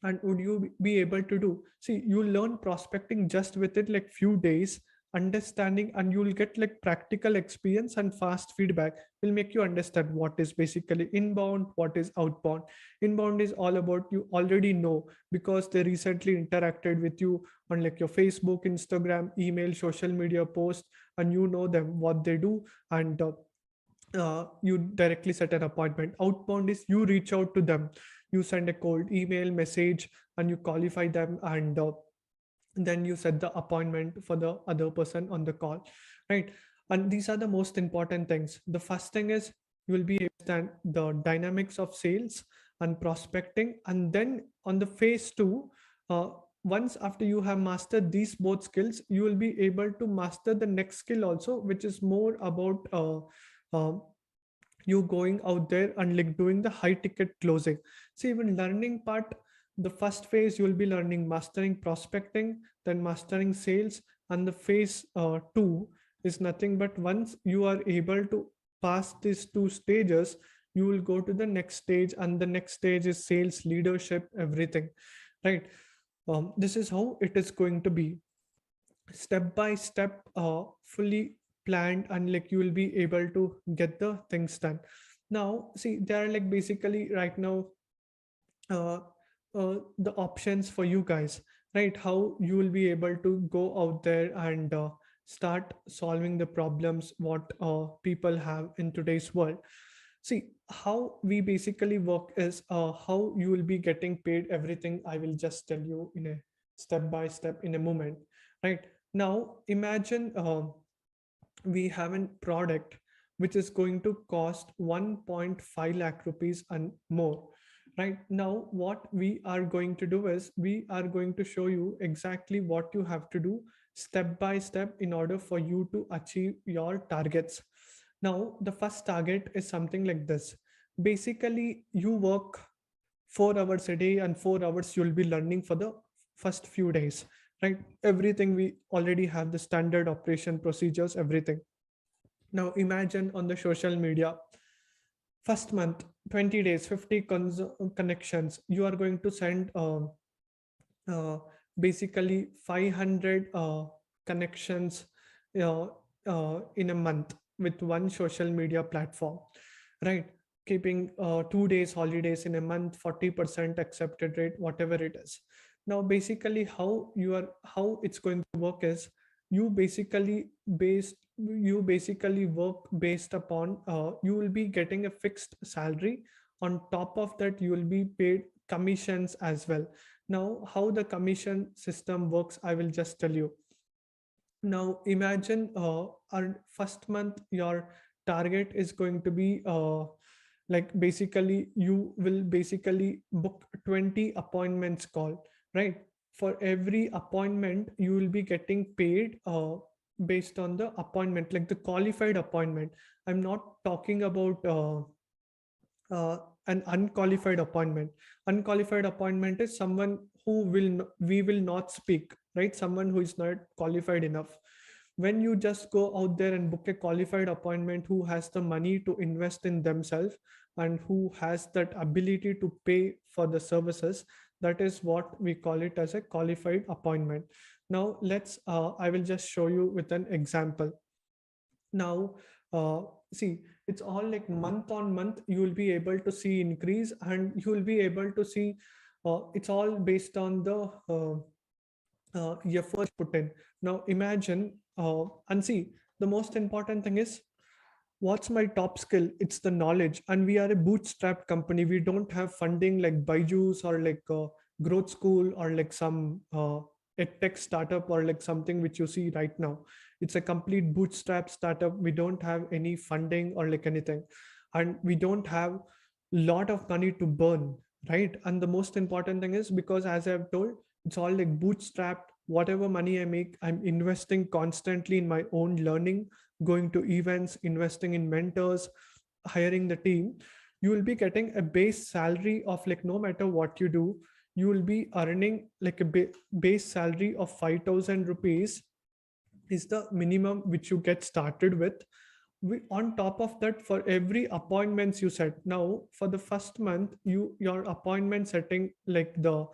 [SPEAKER 1] And would you be able to do? See, you learn prospecting just within like few days, understanding, and you'll get like practical experience, and fast feedback will make you understand what is basically inbound, what is outbound. Inbound is all about, you already know because they recently interacted with you on like your Facebook, Instagram, email, social media post, and you know them, what they do. And you directly set an appointment. Outbound is you reach out to them, you send a cold email message and you qualify them, and then you set the appointment for the other person on the call, right? And these are the most important things. The first thing is you will be able to understand the dynamics of sales and prospecting, and then on the phase two, uh, once after you have mastered these both skills, you will be able to master the next skill also, which is more about uh, you going out there and like doing the high ticket closing. So even learning part, the first phase you will be learning mastering prospecting, then mastering sales, and the phase two is nothing but once you are able to pass these two stages, you will go to the next stage, and the next stage is sales leadership, everything, right? This is how it is going to be, step by step, fully planned, and like you will be able to get the things done. Now see, there are like basically right now uh, the options for you guys, right? How you will be able to go out there and start solving the problems what people have in today's world. See, how we basically work is how you will be getting paid, everything I will just tell you in a step by step in a moment, right? Now imagine we have a product which is going to cost 1.5 lakh rupees and more. Right now what we are going to do is we are going to show you exactly what you have to do step by step in order for you to achieve your targets. Now the first target is something like this. Basically you work 4 hours a day, and 4 hours you'll be learning for the first few days, right? Everything we already have, the standard operation procedures, everything. Now imagine on the social media, first month, 20 days, 50 connections, you are going to send uh, basically 500 connections uh, in a month with one social media platform, right? Keeping 2 days holidays in a month, 40% accepted rate, whatever it is. Now basically how it's going to work is you basically work based upon you will be getting a fixed salary. On top of that you will be paid commissions as well. Now how the commission system works, I will just tell you. Now imagine our first month your target is going to be like basically you will basically book 20 appointments call, right? For every appointment you will be getting paid based on the appointment, like the qualified appointment. I'm not talking about uh, an unqualified appointment. Unqualified appointment is someone who we will not speak, right? Someone who is not qualified enough. When you just go out there and book a qualified appointment who has the money to invest in themselves and who has that ability to pay for the services, that is what we call it as a qualified appointment. Now let's I will just show you with an example. Now see, it's all like month on month you will be able to see increase, and you will be able to see it's all based on the efforts put in. Now imagine and see, the most important thing is what's my top skill? It's the knowledge, and we are a bootstrap company. We don't have funding like Byju's or like growth school or like some tech startup or like something which you see right now. It's a complete bootstrap startup. We don't have any funding or like anything, and we don't have lot of money to burn, right? And the most important thing is because as I've told, it's all like bootstrapped. Whatever money I make, I'm investing constantly in my own learning, going to events, investing in mentors, hiring the team. You will be getting a base salary of like no matter what you do, you will be earning like a base salary of 5,000 rupees is the minimum which you get started with. On top of that, for every appointments you set, now for the first month, your appointment setting, like the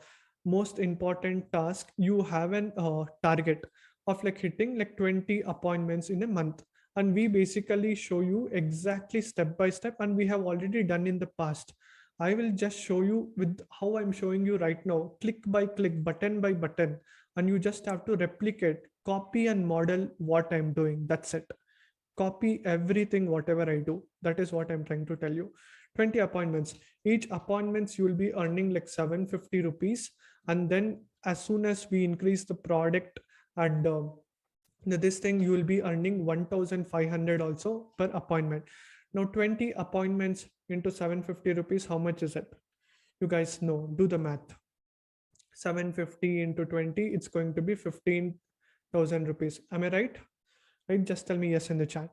[SPEAKER 1] most important task, you have an target of like hitting like 20 appointments in a month. And we basically show you exactly step by step, and we have already done in the past. I will just show you with how I'm showing you right now, click by click, button by button, and you just have to replicate, copy and model what I'm doing. That's it. copy everything, whatever I do. That is what I'm trying to tell you. 20 appointments. Each appointments you will be earning like 750 rupees. And then as soon as we increase the product and this thing, you will be earning 1500 also per appointment. Now 20 appointments into 750 rupees, how much is it? You guys know, do the math. 750 into 20, it's going to be 15,000 rupees. Am I right? Right, just tell me yes in the chat.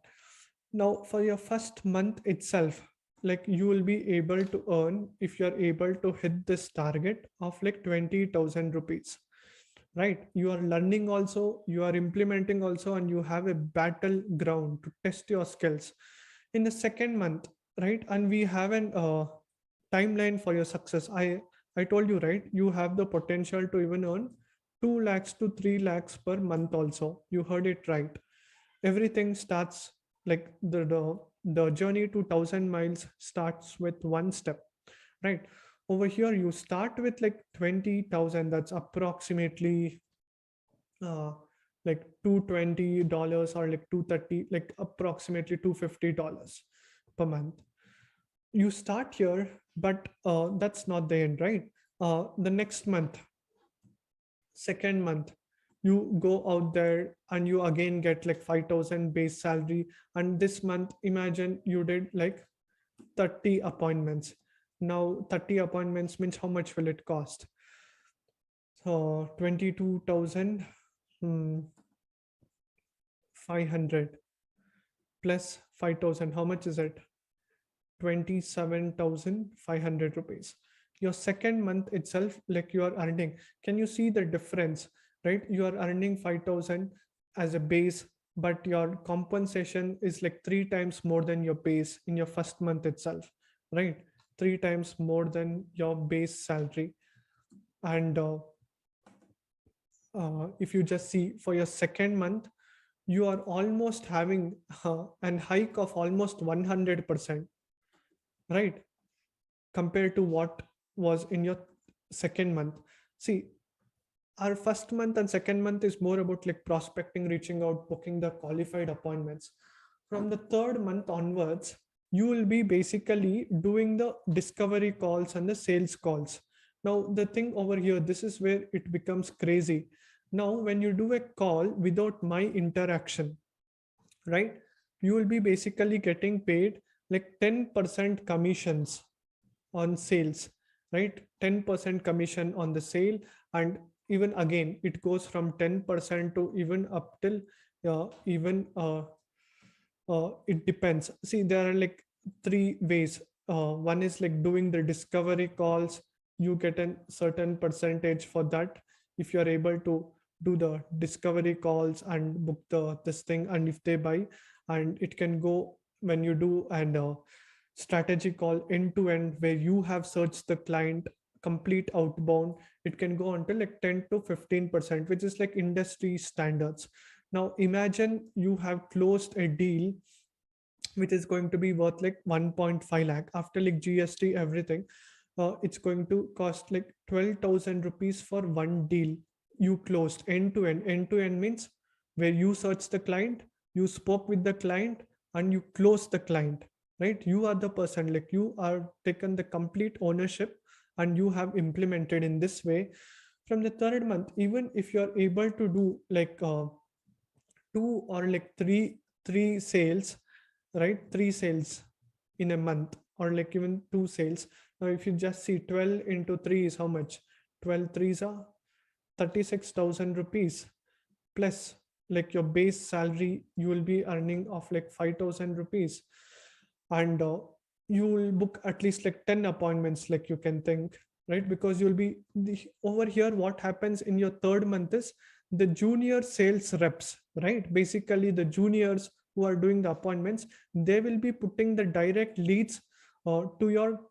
[SPEAKER 1] Now for your first month itself, like you will be able to earn, if you are able to hit this target of like 20,000 rupees, right? You are learning also, you are implementing also, and you have a battleground to test your skills in the second month, right? And we have an timeline for your success. I told you, right? You have the potential to even earn 2 lakhs to 3 lakhs per month also. You heard it right. Everything starts like the journey to 1000 miles starts with one step, right? Over here, you start with like 20,000. That's approximately like $220 or like 230, like approximately $250 per month. You start here, but that's not the end, right? The next month, second month, you go out there and you again get like 5,000 base salary. And this month, imagine you did like 30 appointments. Now 30 appointments means how much will it cost? So 22,500 plus 5,000, how much is it? 27,500 rupees. Your second month itself, like you are earning, can you see the difference, right? You are earning 5,000 as a base, but your compensation is like 3 times more than your base in your first month itself, right? 3 times more than your base salary. And if you just see for your second month, you are almost having an hike of almost 100%, right? Compared to what was in your second month. See, our first month and second month is more about like prospecting, reaching out, booking the qualified appointments. From the third month onwards, you will be basically doing the discovery calls and the sales calls. Now, the thing over here, this is where it becomes crazy. Now, when you do a call without my interaction, right, you will be basically getting paid like 10% commissions on sales, right? 10% commission on the sale. And even again, it goes from 10% to even up till it depends. See, there are like 3 ways. One is like doing the discovery calls. You get a certain percentage for that if you are able to do the discovery calls and book this thing, and if they buy. And it can go when you do and strategy call end to end, where you have searched the client complete outbound. It can go until like 10 to 15%, which is like industry standards. Now imagine you have closed a deal which is going to be worth like 1.5 lakh after like GST everything. It's going to cost like 12,000 rupees for one deal you closed end to end. End to end means where you search the client, you spoke with the client, and you close the client, right? You are the person, like you are taken the complete ownership and you have implemented in this way. From the third month, even if you are able to do like 2 or like three sales, right? 3 sales in a month, or like even 2 sales. Now, if you just see 12 into 3 is how much? 12 threes are 36,000 rupees plus like your base salary you will be earning of like 5,000 rupees. And you will book at least like 10 appointments, like you can think, right? Because you'll be over here. What happens in your third month is the junior sales reps, right? Basically the juniors who are doing the appointments, they will be putting the direct leads to your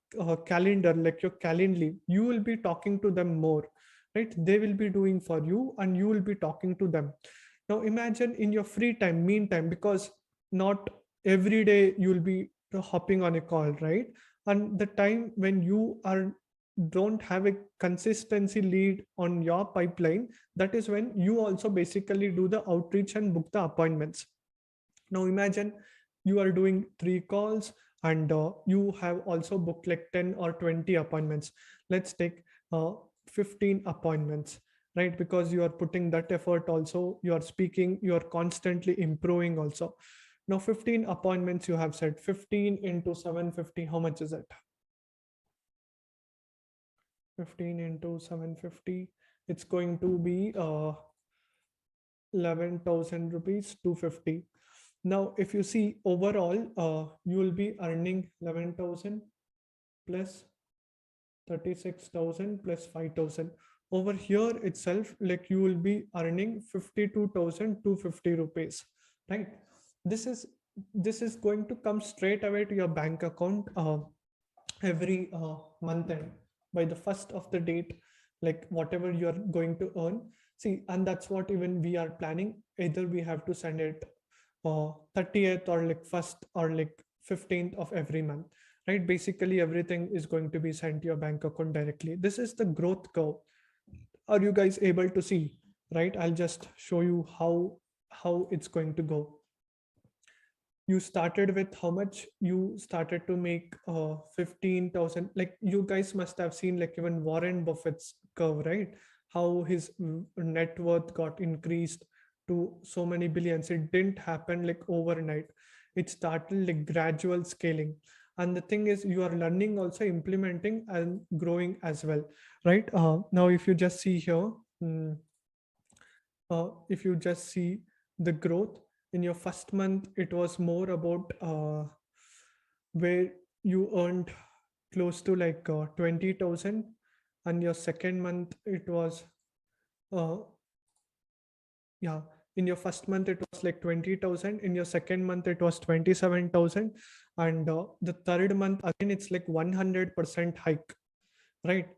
[SPEAKER 1] calendar, like your Calendly. You will be talking to them more, right? They will be doing for you and you will be talking to them. Now imagine in your free time, meantime, because not every day you will be hopping on a call, right? And the time when you don't have a consistency lead on your pipeline, that is when you also basically do the outreach and book the appointments. Now imagine you are doing 3 calls, and you have also booked like 10 or 20 appointments. Let's take 15 appointments, right? Because you are putting that effort also, you are speaking, you are constantly improving also. Now 15 appointments you have said, 15 into 750, how much is it? 15 into 750, it's going to be 11,000 rupees, 250. Now if you see overall, you will be earning 11,000 plus 36,000 plus 5,000. Over here itself, like you will be earning 52,250 rupees, right? This is going to come straight away to your bank account every month end, by the first of the date, like whatever you are going to earn. See, and that's what even we are planning. Either we have to send it 30th or like 1st or like 15th of every month, right? Basically everything is going to be sent to your bank account directly. This is the growth curve. Are you guys able to see? Right, I'll just show you how it's going to go. You started with how much? You started to make 15,000. Like you guys must have seen like even Warren Buffett's curve, right? How his net worth got increased to so many billions. It didn't happen like overnight. It started like gradual scaling. And the thing is, you are learning, also implementing and growing as well, right? Now if you just see here, if you just see the growth in your first month, it was more about where you earned close to like 20,000, and your second month it was yeah, in your first month it was like 20,000, in your second month it was 27,000, and the third month again it's like 100% hike, right?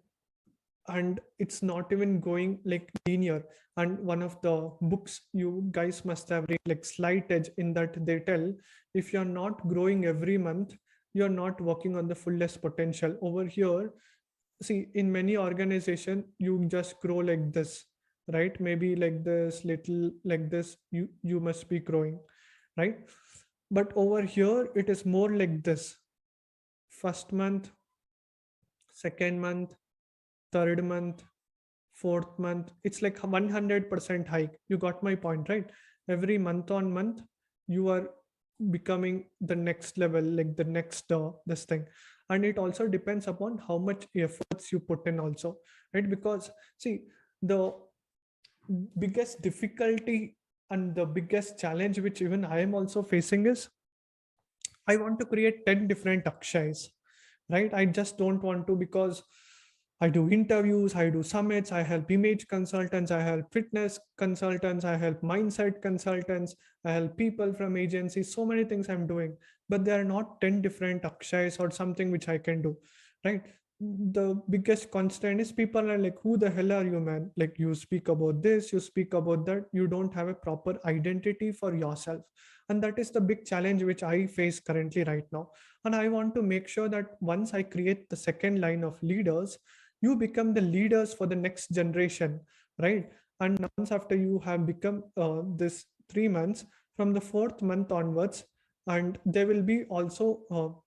[SPEAKER 1] And it's not even going like linear. And one of the books you guys must have read, like Slight Edge, in that they tell, if you're not growing every month, you're not working on the fullest potential. Over here, see, in many organizations you just grow like this, right? Maybe like this, little like this, you must be growing, right? But over here it is more like this: first month, second month, third month, fourth month. It's like 100% hike. You got my point, right? Every month on month you are becoming the next level, like the next this thing. And it also depends upon how much efforts you put in also, right? Because see, the biggest difficulty and the biggest challenge which even I am also facing is, I want to create 10 different Akshais, right? I just don't want to, because I do interviews, I do summits, I help image consultants, I help fitness consultants, I help mindset consultants, I help people from agencies, so many things I'm doing, but there are not 10 different Akshais or something which I can do, right? The biggest constraint is people are like, who the hell are you, man? Like, you speak about this, you speak about that, you don't have a proper identity for yourself. And that is the big challenge which I face currently right now. And I want to make sure that once I create the second line of leaders, you become the leaders for the next generation, right? And once after you have become this 3 months, from the 4th month onwards, and there will be also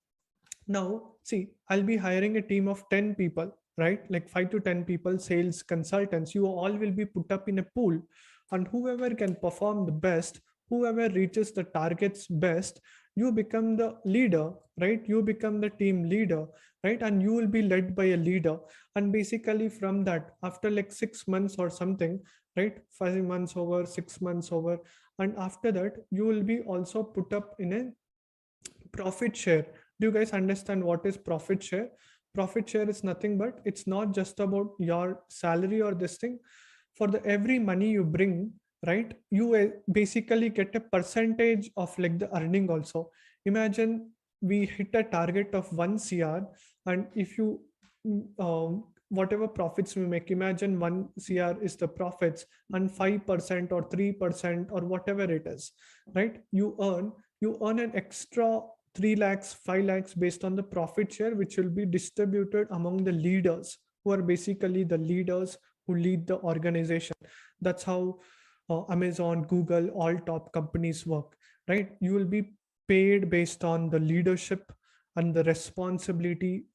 [SPEAKER 1] now see, I'll be hiring a team of 10 people, right? Like 5 to 10 people, sales consultants. You all will be put up in a pool, and whoever can perform the best, whoever reaches the targets best, you become the leader, right? You become the team leader, right? And you will be led by a leader. And basically from that, after like 6 months or something, right? 5 months over, 6 months over, and after that you will be also put up in a profit share. Do you guys understand what is profit share? Profit share is nothing but, it's not just about your salary or this thing. For the every money you bring, right, you basically get a percentage of like the earning also. Imagine we hit a target of 1 CR, and if you whatever profits we make, imagine 1 CR is the profits, and 5% or 3% or whatever it is, right, you earn an extra 3 lakhs, 5 lakhs based on the profit share, which will be distributed among the leaders, who are basically the leaders who lead the organization. That's how Amazon, Google, all top companies work, right? You will be paid based on the leadership and the responsibility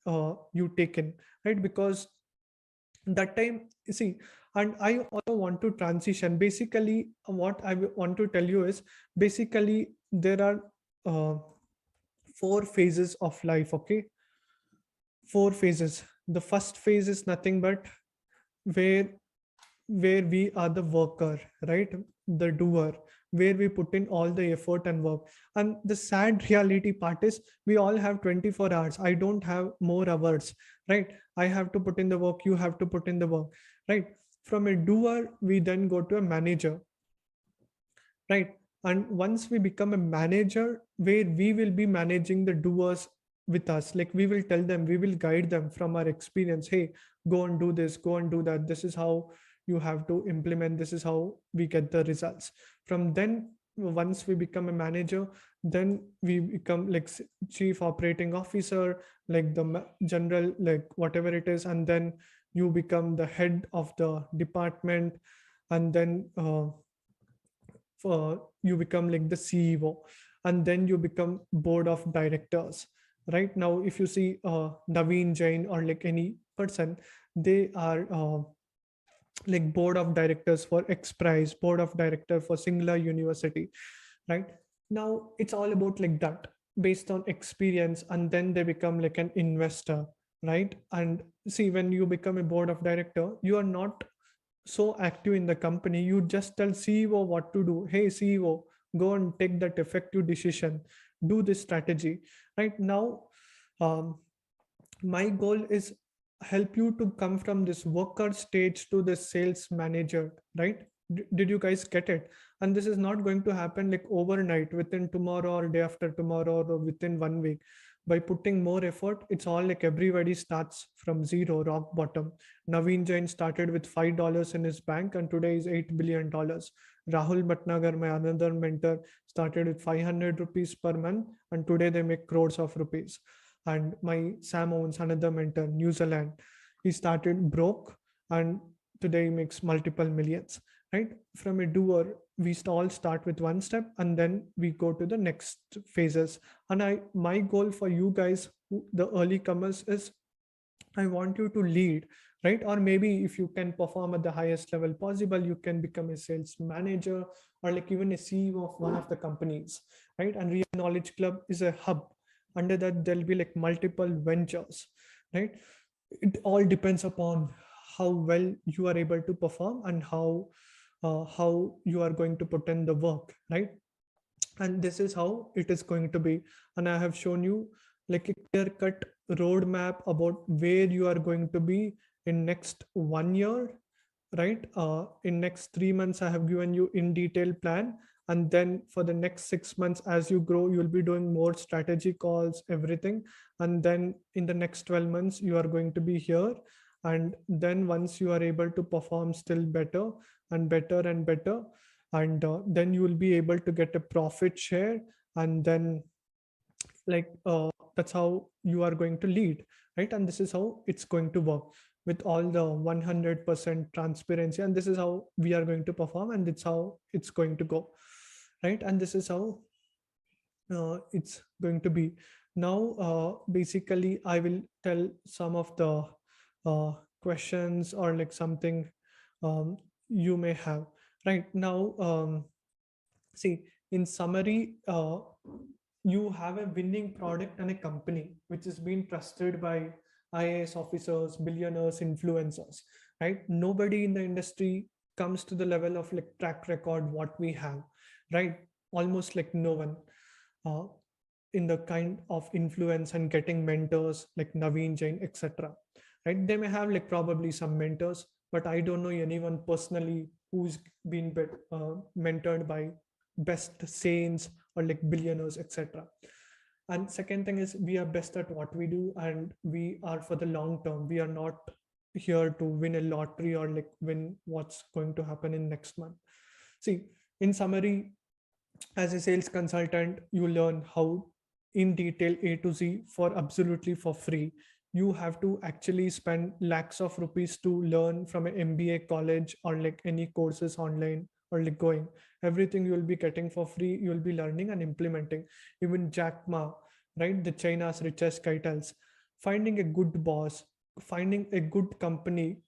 [SPEAKER 1] you take in, right? Because that time, you see, and I also want to transition. Basically, what I want to tell you is, basically there are uh, 4 phases of life. Okay, 4 phases. The first phase is nothing but where we are the worker, right? The doer, where we put in all the effort and work. And the sad reality part is, we all have 24 hours. I don't have more hours, right? I have to put in the work, you have to put in the work, right? From a doer, we then go to a manager, right? And once we become a manager, where we will be managing the doers with us, like we will tell them, we will guide them from our experience. Hey, go and do this, go and do that, this is how you have to implement, this is how we get the results. From then, once we become a manager, then we become like chief operating officer, like the general, like whatever it is, and then you become the head of the department, and then you become like the CEO, and then you become board of directors. Right now, if you see Naveen Jain or like any person, they are like board of directors for X Prize, board of director for Singular University. Right now, it's all about like that, based on experience, and then they become like an investor, right? And see, when you become a board of director, you are not so active in the company. You just tell CEO what to do. Hey CEO, go and take that effective decision, do this strategy. Right now, um, my goal is help you to come from this worker stage to the sales manager, right? Did you guys get it? And this is not going to happen like overnight, within tomorrow or day after tomorrow, or within 1 week. By putting more effort, it's all like everybody starts from zero, rock bottom. Naveen Jain started with $5 in his bank, and today is $8 billion. Rahul Bhatnagar, my another mentor, started with 500 rupees per month, and today they make crores of rupees. And my Sam Owens, another mentor, New Zealand, he started broke, and today he makes multiple millions. Right? From a doer, we all start with one step, and then we go to the next phases. And my goal for you guys, the early comers, is I want you to lead, right? Or maybe if you can perform at the highest level possible, you can become a sales manager, or like even a CEO of one of the companies, right? And Real Knowledge Club is a hub. Under that, there'll be like multiple ventures, right? It all depends upon how well you are able to perform, and how you are going to put in the work, right? And this is how it is going to be. And I have shown you like a clear cut roadmap about where you are going to be in next 1 year, right? In next 3 months, I have given you in detail plan. And then for the next 6 months, as you grow, you'll be doing more strategy calls, everything. And then in the next 12 months, you are going to be here. And then once you are able to perform still better and better and better, and then you will be able to get a profit share. And then like that's how you are going to lead, right? And this is how it's going to work, with all the 100% transparency. And this is how we are going to perform, and it's how it's going to go, right? And this is how it's going to be. Now basically I will tell some of the questions, or like something you may have right now. See, in summary, you have a winning product and a company which is being trusted by IAS officers, billionaires, influencers, right? Nobody in the industry comes to the level of like track record what we have, right? Almost like no one uh, in the kind of influence and getting mentors like Naveen Jain, etc. Right? They may have like probably some mentors, but I don't know anyone personally who's been mentored by best saints or like billionaires, etc. And second thing is, we are best at what we do, and we are for the long term. We are not here to win a lottery or like win what's going to happen in next month. See, in summary, as a sales consultant, you learn how in detail A to Z for absolutely for free. You have to actually spend lakhs of rupees to learn from an MBA college or like any courses online or like going. Everything you will be getting for free, you will be learning and implementing. Even Jack Ma, right, the China's richest guy tells, finding a good boss, finding a good company,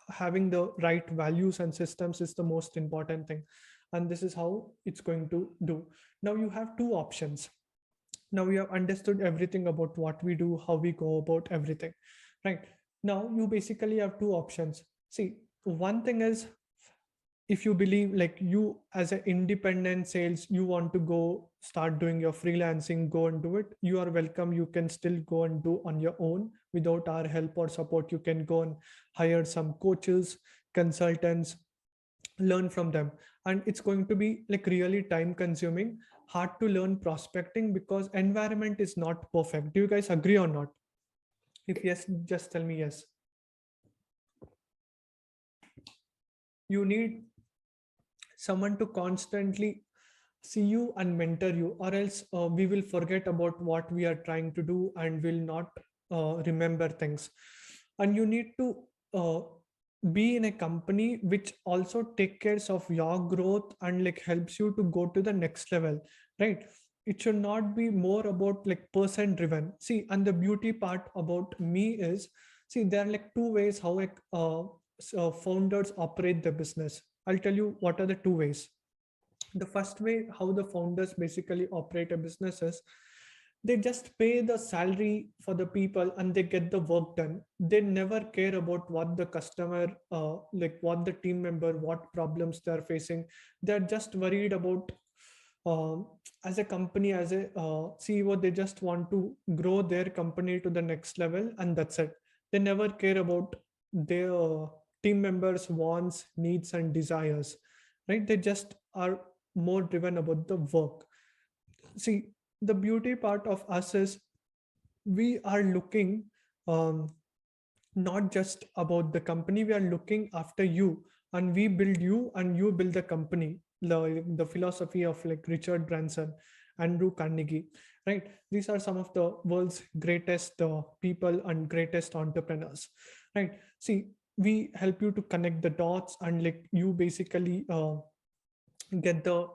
[SPEAKER 1] having the right values and systems is the most important thing. And this is how it's going to do. Now you have two options. Now we have understood everything about what we do, how we go about everything, right? Now you basically have two options. See, one thing is, if you believe like you as an independent sales, you want to go start doing your freelancing, go and do it, you are welcome. You can still go and do on your own without our help or support. You can go and hire some coaches, consultants, learn from them. And it's going to be like really time consuming, hard to learn prospecting because environment is not perfect. Do you guys agree or not? If yes, just tell me yes. You need someone to constantly see you and mentor you, or else we will forget about what we are trying to do and will not remember things. And you need to be in a company which also take care of your growth and like helps you to go to the next level, right? It should not be more about like person driven. See, and the beauty part about me is, see, there are like two ways how like founders operate the business. I'll tell you what are the two ways. The first way how the founders basically operate a business is, they just pay the salary for the people and they get the work done. They never care about what the customer like what the team member, what problems they're facing. They're just worried about as a company, as a CEO, they just want to grow their company to the next level, and that's it. They never care about their team members wants, needs and desires, right? They just are more driven about the work. See, the beauty part of us is we are looking not just about the company, we are looking after you, and we build you and you build the company. The philosophy of like Richard Branson, Andrew Carnegie, right? These are some of the world's greatest people and greatest entrepreneurs, right? See, we help you to connect the dots and like you basically get the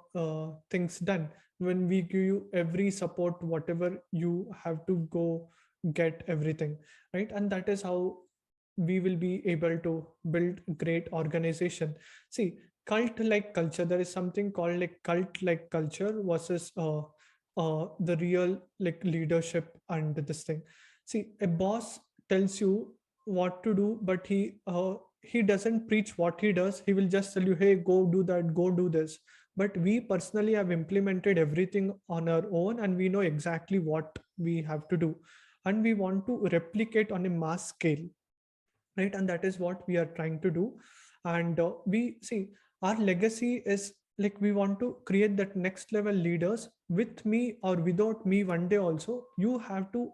[SPEAKER 1] things done. When we give you every support, whatever you have to go get everything, right? And that is how we will be able to build great organization. See, cult like culture, there is something called like cult like culture versus the real like leadership and this thing. See, a boss tells you what to do, but he doesn't preach what he does. He will just tell you, hey, go do that, go do this. But we personally have implemented everything on our own and we know exactly what we have to do, and we want to replicate on a mass scale, right? And that is what we are trying to do. And we see our legacy is like we want to create that next level leaders. With me or without me, one day also you have to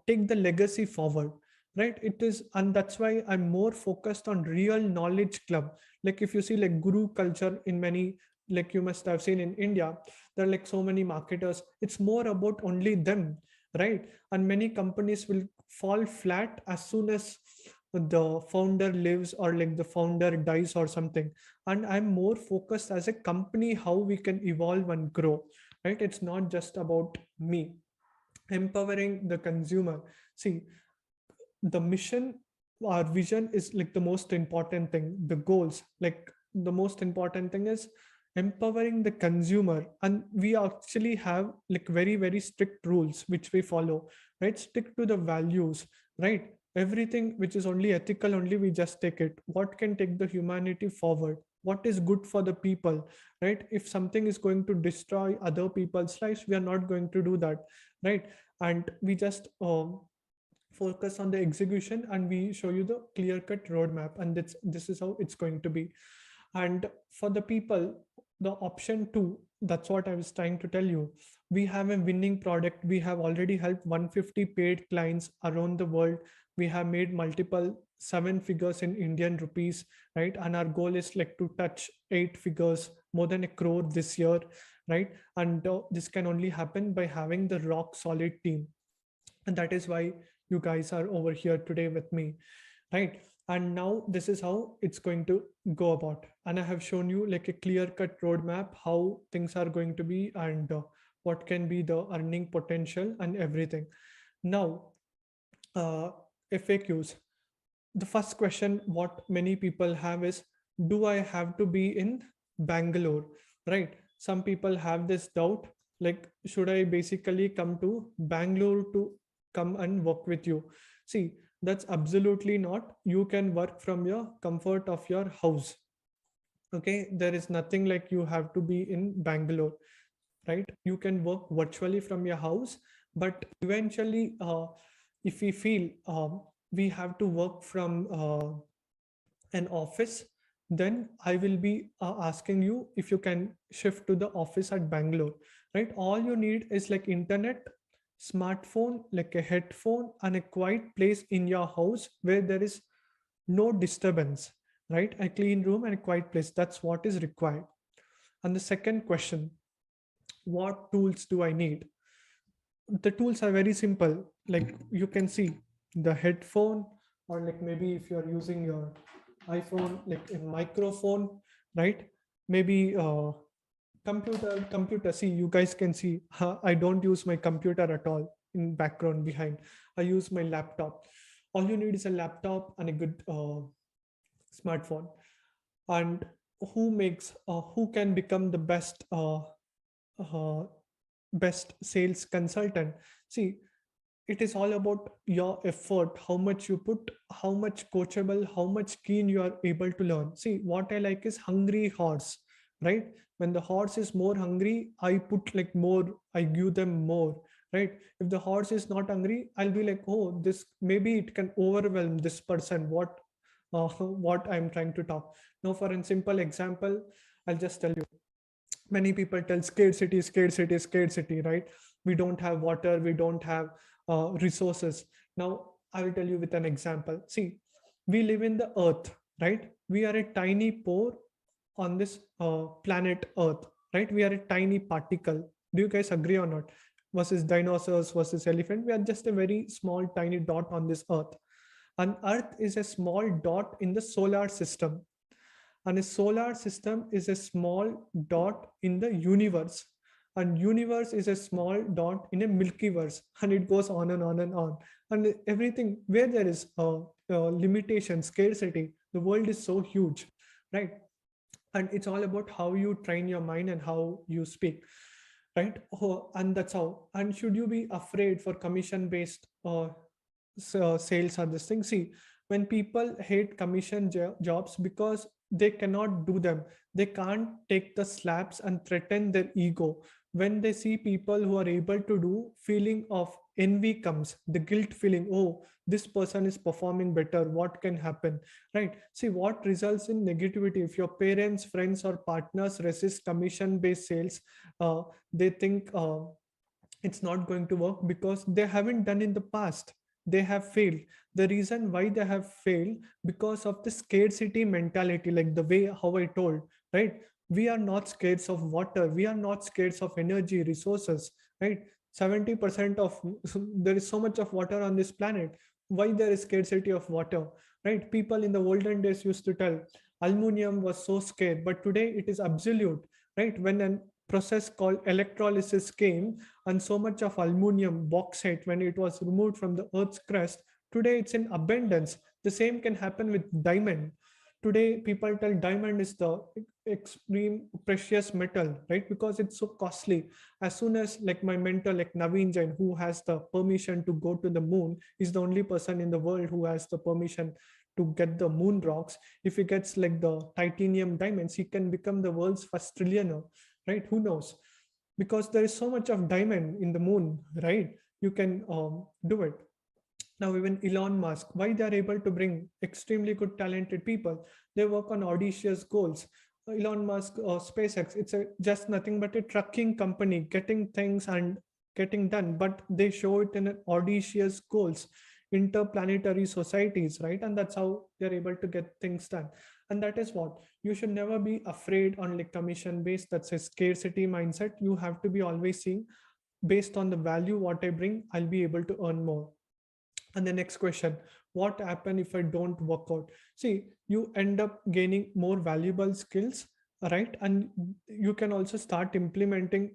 [SPEAKER 1] take the legacy forward, right? It is, and that's why I'm more focused on real knowledge club. Like if you see like guru culture in many, like you must have seen in India, there are like so many marketers. It's more about only them, right? And many companies will fall flat as soon as the founder lives or like the founder dies or something. And I'm more focused as a company how we can evolve and grow, right? It's not just about me. Empowering the consumer. See, the mission, our vision is like the most important thing. The goals, like the most important thing is empowering the consumer. And we actually have like very, very strict rules which we follow, right? Stick to the values, right? Everything which is only ethical, only we just take it. What can take the humanity forward? What is good for the people, right? If something is going to destroy other people's lives, we are not going to do that, right? And we just focus on the execution and we show you the clear-cut roadmap, and this is how it's going to be. And for the people, the option two, that's what I was trying to tell you. We have a winning product. We have already helped 150 paid clients around the world. We have made multiple 7 figures in Indian rupees, right? And our goal is like to touch 8 figures, more than 1 crore this year, right? And this can only happen by having the rock solid team. And that is why you guys are over here today with me, right? And now this is how it's going to go about. And I have shown you like a clear-cut roadmap, how things are going to be, and what can be the earning potential and everything. Now, uh, FAQs. The first question what many people have is, do I have to be in Bangalore? Right? Some people have this doubt, like, should I basically come to Bangalore to come and work with you? See, that's absolutely not. You can work from your comfort of your house. Okay, there is nothing like you have to be in Bangalore, right? You can work virtually from your house, but eventually, if we feel we have to work from an office, then I will be asking you if you can shift to the office at Bangalore, right? All you need is like internet, smartphone, like a headphone, and a quiet place in your house where there is no disturbance, right? A clean room and a quiet place. That's what is required. And the second question, what tools do I need? The tools are very simple. Like you can see the headphone, or like maybe if you're using your iPhone, like a microphone, right? Maybe computer. See, you guys can see, I don't use my computer at all in background behind. I use my laptop. All you need is a laptop and a good smartphone. And who can become the uh, best sales consultant? See, it is all about your effort, how much you put, how much coachable, how much keen you are able to learn. See, what I like is hungry horse, right? When the horse is more hungry, I put like more, I give them more, right? If the horse is not hungry, I'll be like, oh, this maybe it can overwhelm this person, what I'm trying to talk. Now, for a simple example, I'll just tell you. Many people tell scarcity, scarcity, scarcity, right? We don't have water, we don't have resources. Now, I will tell you with an example. See, we live in the earth, right? We are a tiny pore on this planet earth, right? We are a tiny particle. Do you guys agree or not? Versus dinosaurs versus elephant, we are just a very small tiny dot on this earth. And earth is a small dot in the solar system, and a solar system is a small dot in the universe, and universe is a small dot in a milky verse, and it goes on and on and on. And everything where there is limitation, scarcity, the world is so huge, right? And it's all about how you train your mind and how you speak, right? And that's how. And should you be afraid for commission based sales or this thing? See, when people hate commission jobs because they cannot do them, they can't take the slaps and threaten their ego. When they see people who are able to do, feeling of envy comes, the guilt feeling, oh, this person is performing better, what can happen, right? See, what results in negativity? If your parents, friends, or partners resist commission based sales, they think it's not going to work because they haven't done in the past. They have failed. The reason why they have failed, because of the scarcity mentality, like the way how I told, right? We are not scared of water, we are not scared of energy resources, right? 70% of there is so much of water on this planet. Why there is scarcity of water, right? People in the olden days used to tell aluminum was so scarce, but today it is absolute, right? When a process called electrolysis came, and so much of aluminum bauxite, when it was removed from the earth's crust, today it's in abundance. The same can happen with diamond. Today people tell diamond is the extreme precious metal, right? Because it's so costly. As soon as like my mentor, like Naveen Jain, who has the permission to go to the moon, is the only person in the world who has the permission to get the moon rocks. If he gets like the titanium diamonds, he can become the world's first trillionaire, right? Who knows? Because there is so much of diamond in the moon, right? You can do it. Now, even Elon Musk, why they are able to bring extremely good talented people? They work on audacious goals. Elon Musk or SpaceX, it's just nothing but a trucking company, getting things and getting done, but they show it in an audacious goals, interplanetary societies, right? And that's how they're able to get things done. And that is what you should never be afraid on like commission based. That's a scarcity mindset. You have to be always seeing based on the value what I bring, I'll be able to earn more. And the next question, what happen if I don't work out? See, you end up gaining more valuable skills, right? And you can also start implementing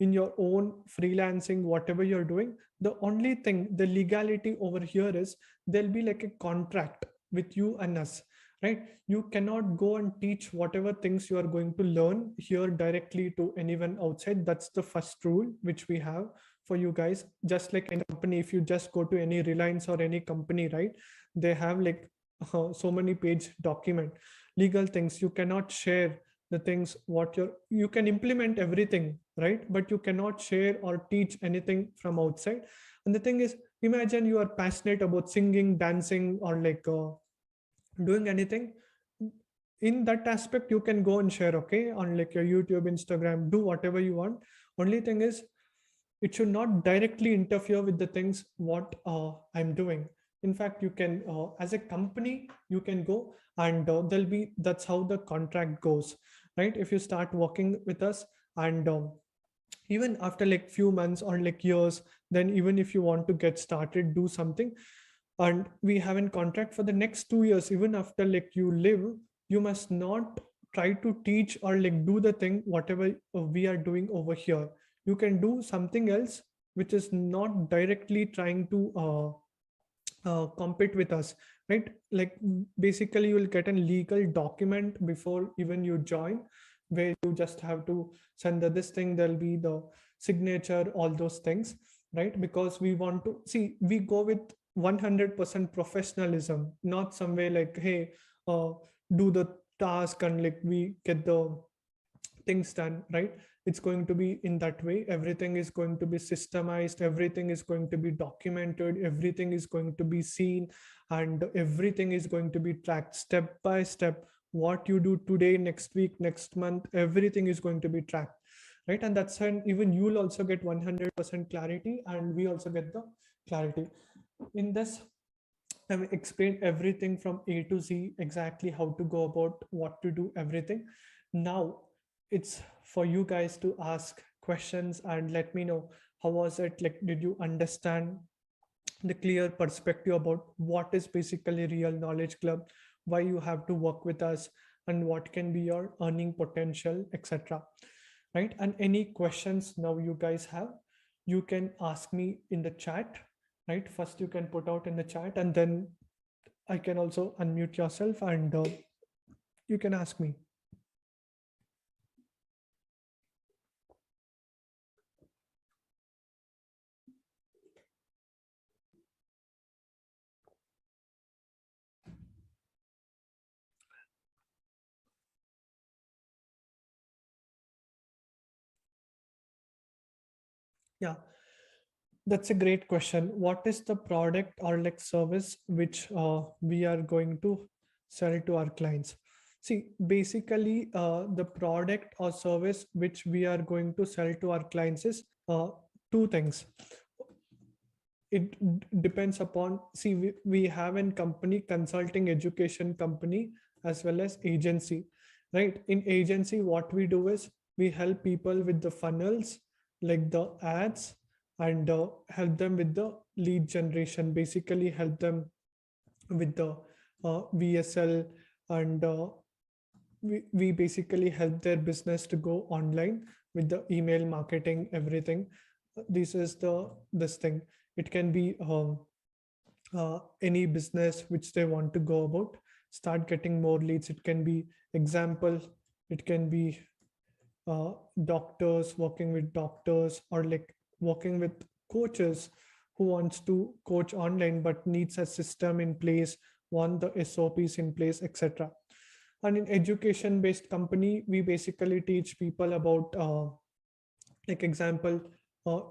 [SPEAKER 1] in your own freelancing, whatever you're doing. The only thing, the legality over here is there'll be like a contract with you and us, right? You cannot go and teach whatever things you are going to learn here directly to anyone outside. That's the first rule which we have for you guys. Just like any company, if you just go to any Reliance or any company, right, they have like so many page document, legal things. You cannot share the things what you can implement everything, right? But you cannot share or teach anything from outside. And the thing is, imagine you are passionate about singing, dancing, or like doing anything. In that aspect, you can go and share, okay, on like your YouTube, Instagram, do whatever you want. Only thing is, it should not directly interfere with the things what I'm doing. In fact, you can as a company, you can go and there'll be, that's how the contract goes, right? If you start working with us, and even after like few months or like years, then even if you want to get started, do something, and we have in contract for the next 2 years, even after like you live, you must not try to teach or like do the thing whatever we are doing over here. You can do something else which is not directly trying to compete with us, right? Like basically you will get a legal document before even you join, where you just have to send this thing, there'll be the signature, all those things, right? Because we want to see, we go with 100% professionalism, not some way like, hey, do the task and like we get the things done, right? It's going to be in that way. Everything is going to be systemized, everything is going to be documented, everything is going to be seen, and everything is going to be tracked step by step. What you do today, next week, next month, everything is going to be tracked, right? And that's when even you'll also get 100% clarity, and we also get the clarity. In this, I've explained everything from A to Z, exactly how to go about, what to do, everything. Now it's for you guys to ask questions and let me know, how was it? Like, did you understand the clear perspective about what is basically Real Knowledge Club, why you have to work with us, and what can be your earning potential, etc. Right? And any questions now you guys have, you can ask me in the chat, right? First you can put out in the chat, and then I can also unmute yourself and you can ask me. Yeah, that's a great question. What is the product or like service which we are going to sell to our clients? See, basically the product or service which we are going to sell to our clients is two things. It depends upon, see, we have a company, consulting education company, as well as agency, right? In agency, what we do is we help people with the funnels, like the ads, and help them with the lead generation, basically help them with the VSL, and we basically help their business to go online with the email marketing, everything. This is this thing. It can be any business which they want to go about, start getting more leads. It can be, example, it can be doctors, working with doctors, or like working with coaches who wants to coach online but needs a system in place, want the SOPs in place, etc. And in education based company, we basically teach people about like example,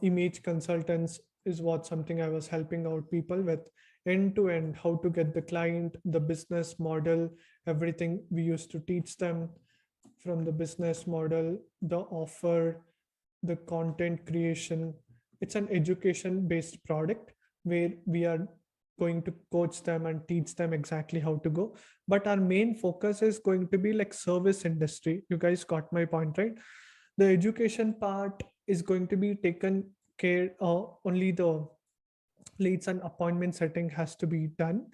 [SPEAKER 1] image consultants is what something I was helping out people with, end to end, how to get the client, the business model, everything we used to teach them, from the business model, the offer, the content creation. It's an education based product where we are going to coach them and teach them exactly how to go. But our main focus is going to be like service industry. You guys got my point, right? The education part is going to be taken care, only the leads and appointment setting has to be done.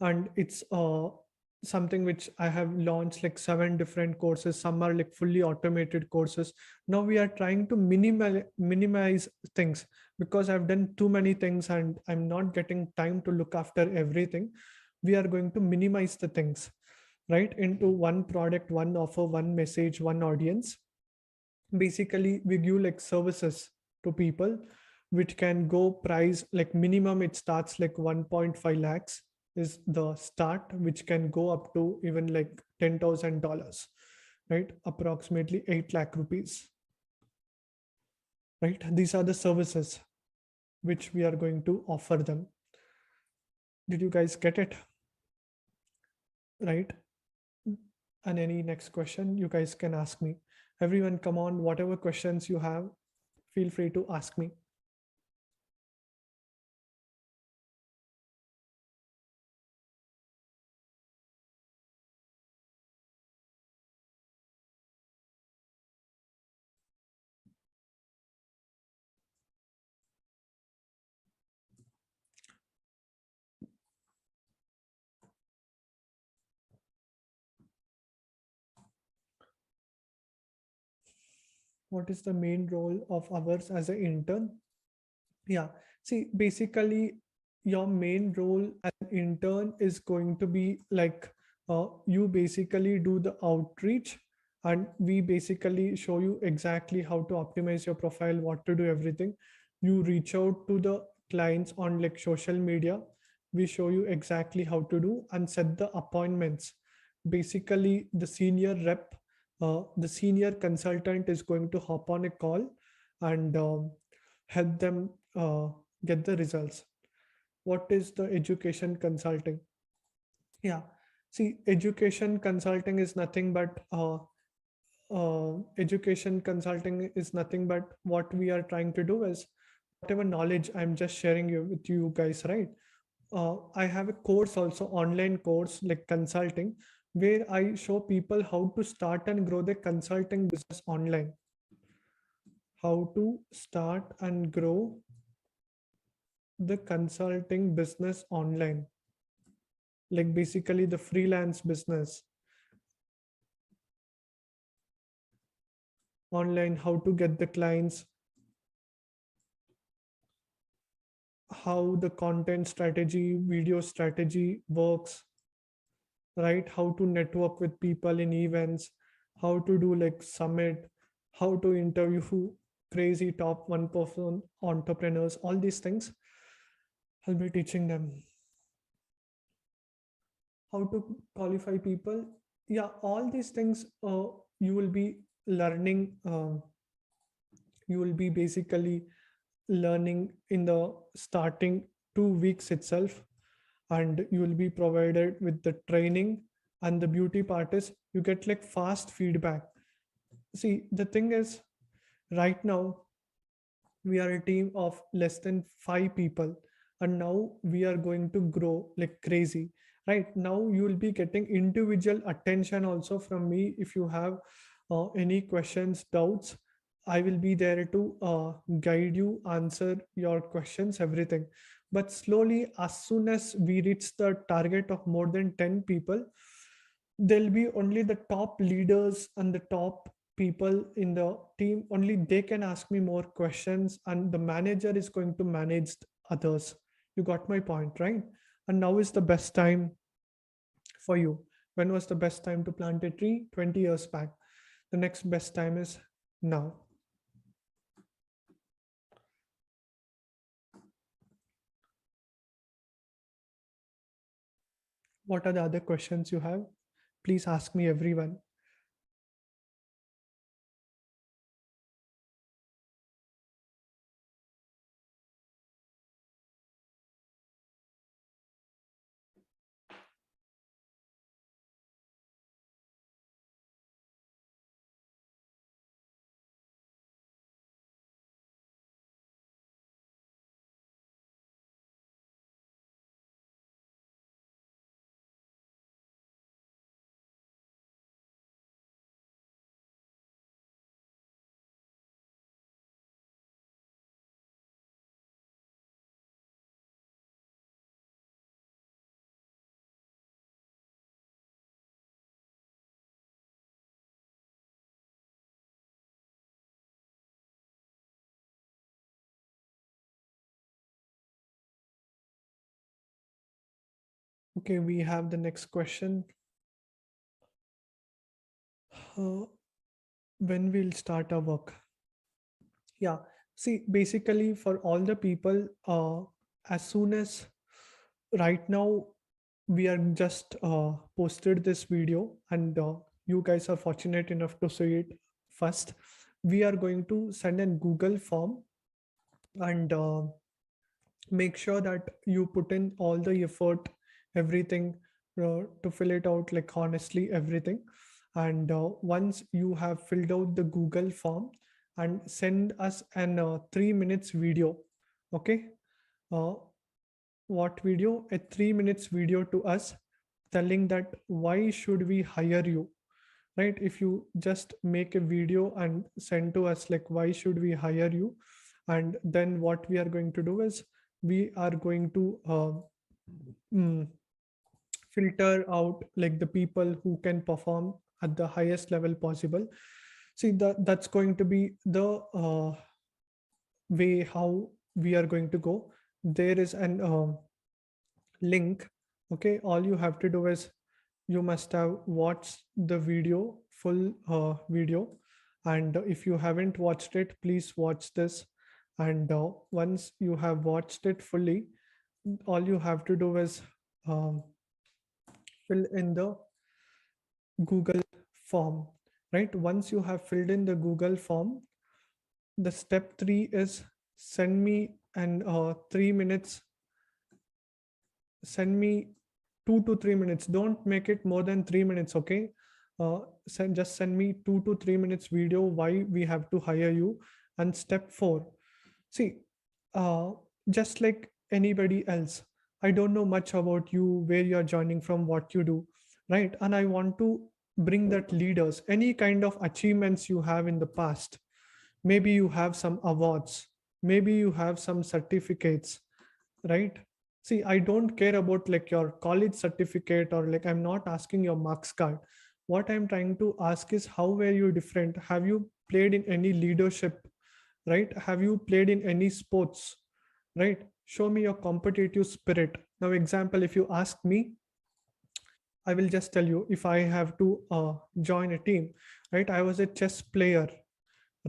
[SPEAKER 1] And it's something which I have launched like 7 different courses. Some are like fully automated courses. Now we are trying to minimize things, because I've done too many things and I'm not getting time to look after everything. We are going to minimize the things, right, into one product, one offer, one message, one audience. Basically we give like services to people which can go price like minimum it starts like 1.5 lakhs is the start, which can go up to even like $10,000, right, approximately 8 lakh rupees, right. These are the services which we are going to offer them. Did you guys get it? Right. And any next question you guys can ask me. Everyone, come on, whatever questions you have, feel free to ask me. What is the main role of ours as an intern? Yeah, see, basically your main role as an intern is going to be like you basically do the outreach, and we basically show you exactly how to optimize your profile, what to do, everything. You reach out to the clients on like social media. We show you exactly how to do and set the appointments. Basically the senior rep, the senior consultant is going to hop on a call and help them get the results. What is the education consulting? Yeah, see, education consulting is nothing but what we are trying to do is whatever knowledge I'm just sharing you with you guys, right? I have a course also, online course like consulting, where I show people how to start and grow their consulting business online. How to start and grow the consulting business online, like basically the freelance business online, how to get the clients, how the content strategy, video strategy works, right? How to network with people in events, how to do like summit, how to interview crazy top 1% entrepreneurs. All these things I'll be teaching them. How to qualify people. Yeah, all these things you will be learning. You will be basically learning in the starting 2 weeks itself, and you will be provided with the training. And the beauty part is you get like fast feedback. See, the thing is, right now we are a team of less than 5 people, and now we are going to grow like crazy. Right now you will be getting individual attention also from me. If you have any questions, doubts, I will be there to guide you, answer your questions, everything. But slowly, as soon as we reach the target of more than 10 people, there'll be only the top leaders and the top people in the team, only they can ask me more questions, and the manager is going to manage others. You got my point, right? And now is the best time for you. When was the best time to plant a tree? 20 years back. The next best time is now. What are the other questions you have? Please ask me, everyone. Okay, we have the next question. When we'll start our work? Yeah, see, basically for all the people, as soon as right now we are just posted this video, and you guys are fortunate enough to see it first. We are going to send a Google form, and make sure that you put in all the effort, everything, to fill it out, like honestly everything. And once you have filled out the Google form, and send us an 3 minutes video. Okay, uh, what video? A 3 minutes video to us, telling that why should we hire you, right? If you just make a video and send to us like why should we hire you, and then what we are going to do is we are going to mm, filter out like the people who can perform at the highest level possible. See, that's going to be the way how we are going to go. There is an link. Okay, all you have to do is you must have watched the video, full video, and if you haven't watched it, please watch this. And once you have watched it fully, all you have to do is um, fill in the Google form, right? Once you have filled in the Google form, the step 3 is send me an 3 minutes, send me 2 to 3 minutes, don't make it more than 3 minutes. Okay, just send me 2 to 3 minutes video why we have to hire you. And step 4, see, just like anybody else, I don't know much about you, where you're joining from, what you do, right? And I want to bring that leaders, any kind of achievements you have in the past. Maybe you have some awards, maybe you have some certificates, right? See, I don't care about like your college certificate, or like I'm not asking your marks card. What I'm trying to ask is how were you different? Have you played in any leadership, right? Have you played in any sports, right? Show me your competitive spirit. Now, example, if you ask me, I will just tell you, if I have to join a team, right? I was a chess player,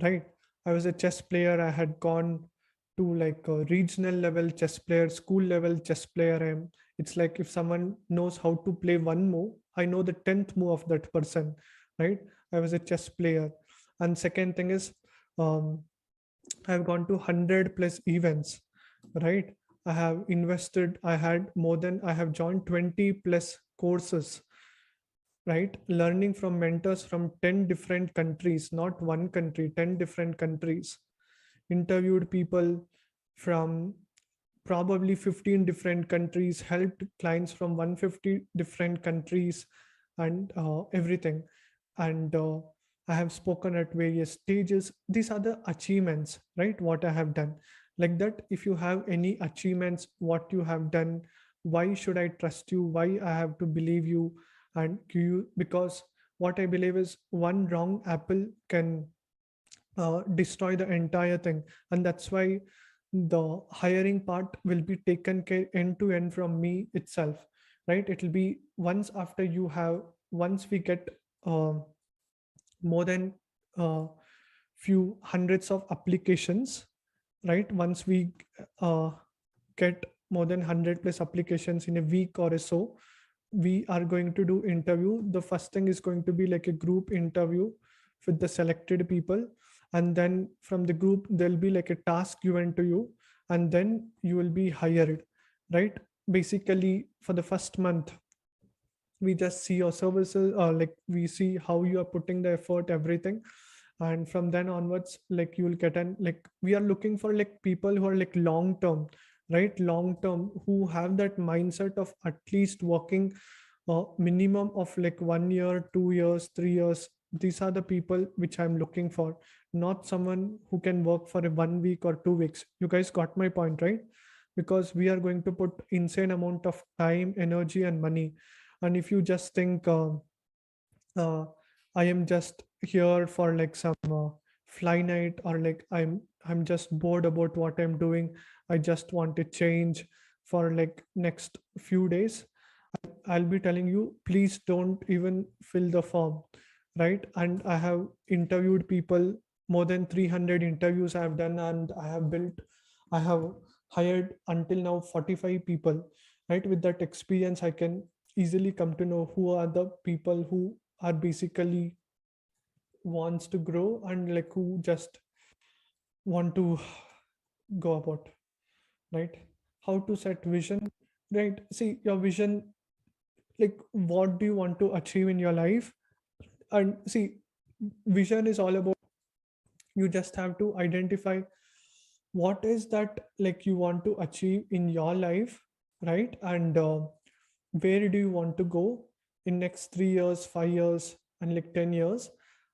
[SPEAKER 1] right? I was a chess player. I had gone to like a regional level chess player, school level chess player. It's like if someone knows how to play one move, I know the 10th move of that person, right? I was a chess player. And second thing is, I've gone to 100 plus events, right? I have invested, I have joined 20 plus courses, right? Learning from mentors from 10 different countries, not one country, 10 different countries. Interviewed people from probably 15 different countries, helped clients from 150 different countries, and everything. And I have spoken at various stages. These are the achievements, right? What I have done. Like that, if you have any achievements, what you have done, why should I trust you? Why I have to believe you and you? Because what I believe is one wrong apple can destroy the entire thing. And that's why the hiring part will be taken care end to end from me itself, right? It will be once once we get more than few hundreds of applications, right? Once we get more than 100 plus applications in a week or so, we are going to do interview. The first thing is going to be like a group interview with the selected people, and then from the group there'll be like a task given to you, and then you will be hired, right? Basically for the first month we just see your services, or like we see how you are putting the effort, everything. And from then onwards, like you will get an, like we are looking for like people who are like long term, right? Long term, who have that mindset of at least working minimum of like 1 year, 2 years, 3 years. These are the people which I'm looking for, not someone who can work for a 1 week or 2 weeks. You guys got my point, right? Because we are going to put insane amount of time, energy and money. And if you just think I am just here for like some fly night, or like I'm just bored about what I'm doing, I just want to change for like next few days, I I'll be telling you, please don't even fill the form, right? And I have interviewed people, more than 300 interviews I have done, and I have hired until now 45 people, right? With that experience, I can easily come to know who are the people who are basically wants to grow and like who just want to go about, right? How to set vision, right? See your vision, like what do you want to achieve in your life? And see, vision is all about, you just have to identify what is that like you want to achieve in your life, right? And where do you want to go in next 3 years, 5 years, and like 10 years?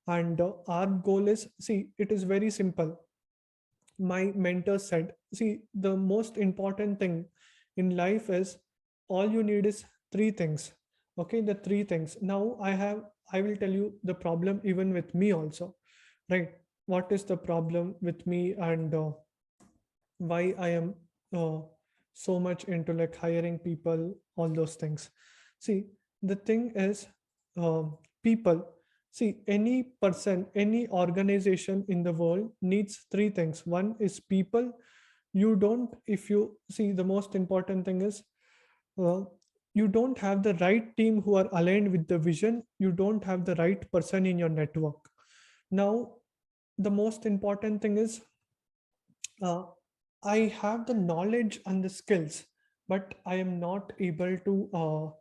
[SPEAKER 1] And our goal is, see, it is very simple. My mentor said, see, the most important thing in life is, all you need is three things. Okay, the three things. Now I will tell you the problem even with me also, right? What is the problem with me, and why I am uh, so much into like hiring people, all those things. See, the thing is, people, see, any person, any organization in the world needs three things. One is people. You don't, if you see, the most important thing is, uh, you don't have the right team who are aligned with the vision, you don't have the right person in your network. Now, the most important thing is, uh, I have the knowledge and the skills, but I am not able to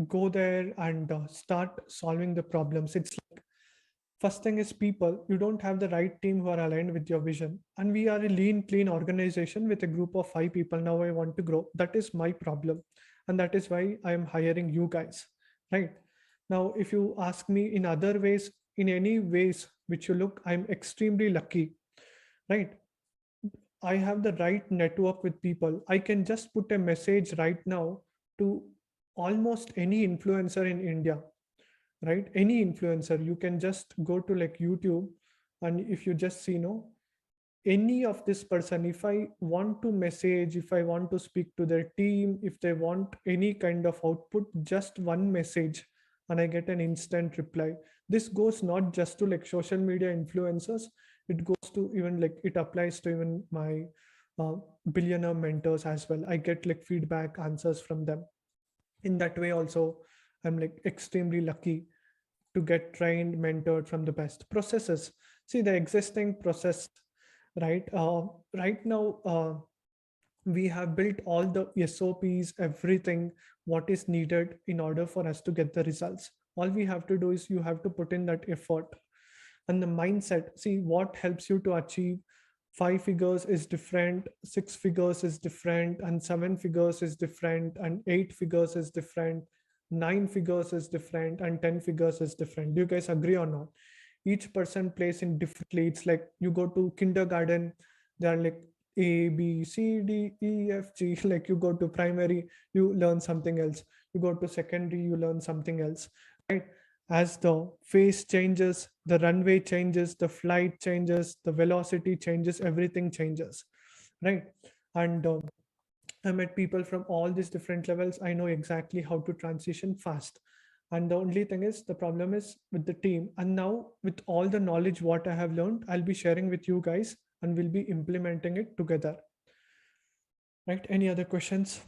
[SPEAKER 1] go there and start solving the problems. It's like, first thing is people. You don't have the right team who are aligned with your vision. And we are a lean, clean organization with a group of 5 people. Now I want to grow. That is my problem. And that is why I am hiring you guys, right? Now, if you ask me in other ways, in any ways which you look, I'm extremely lucky, right? I have the right network with people. I can just put a message right now to almost any influencer in India, right? Any influencer. You can just go to like YouTube, and if you just see, no, any of this person, if I want to message, if I want to speak to their team, if they want any kind of output, just one message and I get an instant reply. This goes not just to like social media influencers, it goes to even like, it applies to even my billionaire mentors as well. I get like feedback answers from them. In that way also, I'm like extremely lucky to get trained, mentored from the best processes. See, the existing process, right? Right now, we have built all the SOPs, everything what is needed in order for us to get the results. All we have to do is, you have to put in that effort and the mindset. See, what helps you to achieve 5 figures is different, 6 figures is different, and 7 figures is different, and 8 figures is different, 9 figures is different, and 10 figures is different. Do you guys agree or not? Each person plays in differently. It's like, you go to kindergarten, they are like A, B, C, D, E, F, G. Like you go to primary, you learn something else. You go to secondary, you learn something else, right? As the phase changes, the runway changes, the flight changes, the velocity changes, everything changes, right? And I met people from all these different levels. I know exactly how to transition fast. And the only thing is, the problem is with the team. And now with all the knowledge what I have learned, I'll be sharing with you guys and we'll be implementing it together. Right? Any other questions?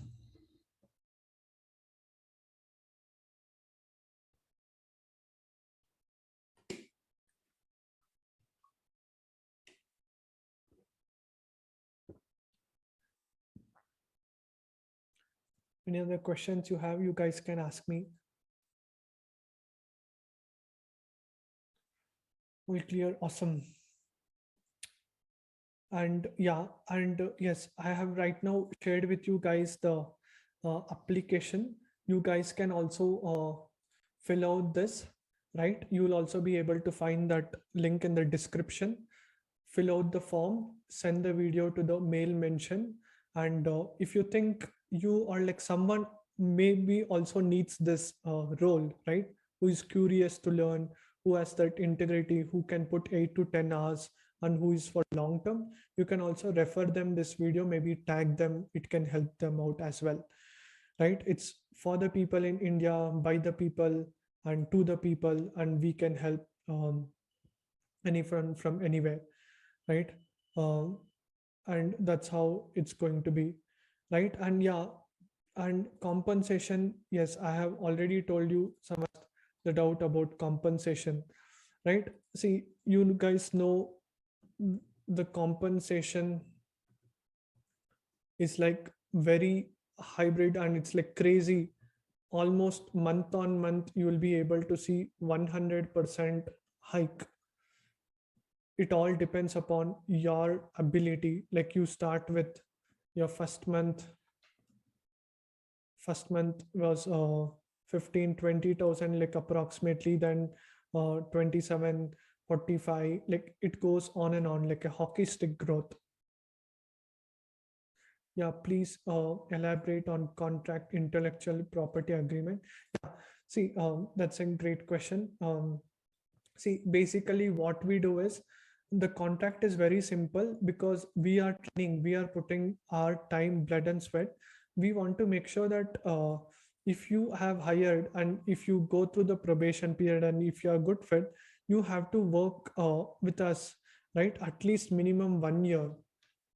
[SPEAKER 1] Any other questions you have, you guys can ask me. All clear. Awesome. And yeah, and yes, I have right now shared with you guys the application. You guys can also fill out this, right? You will also be able to find that link in the description. Fill out the form, send the video to the mail mention. And if you think you are like someone maybe also needs this role, right? Who is curious to learn, who has that integrity, who can put 8 to 10 hours, and who is for long term, you can also refer them this video, maybe tag them, it can help them out as well, right? It's for the people in India, by the people, and to the people, and we can help anyone from anywhere, right? Um, and that's how it's going to be, right? And yeah, and compensation, yes, I have already told you some of the doubt about compensation, right? See, you guys know the compensation is like very hybrid, and it's like crazy. Almost month on month you will be able to see 100% hike. It all depends upon your ability. Like you start with your first month was 15-20,000 like approximately, then 27, 45, like it goes on and on like a hockey stick growth. Yeah, please elaborate on contract intellectual property agreement. Yeah, see, that's a great question. See, basically what we do is the contract is very simple, because we are training, we are putting our time, blood and sweat. We want to make sure that if you have hired and if you go through the probation period and if you are good fit, you have to work with us, right? At least minimum 1 year.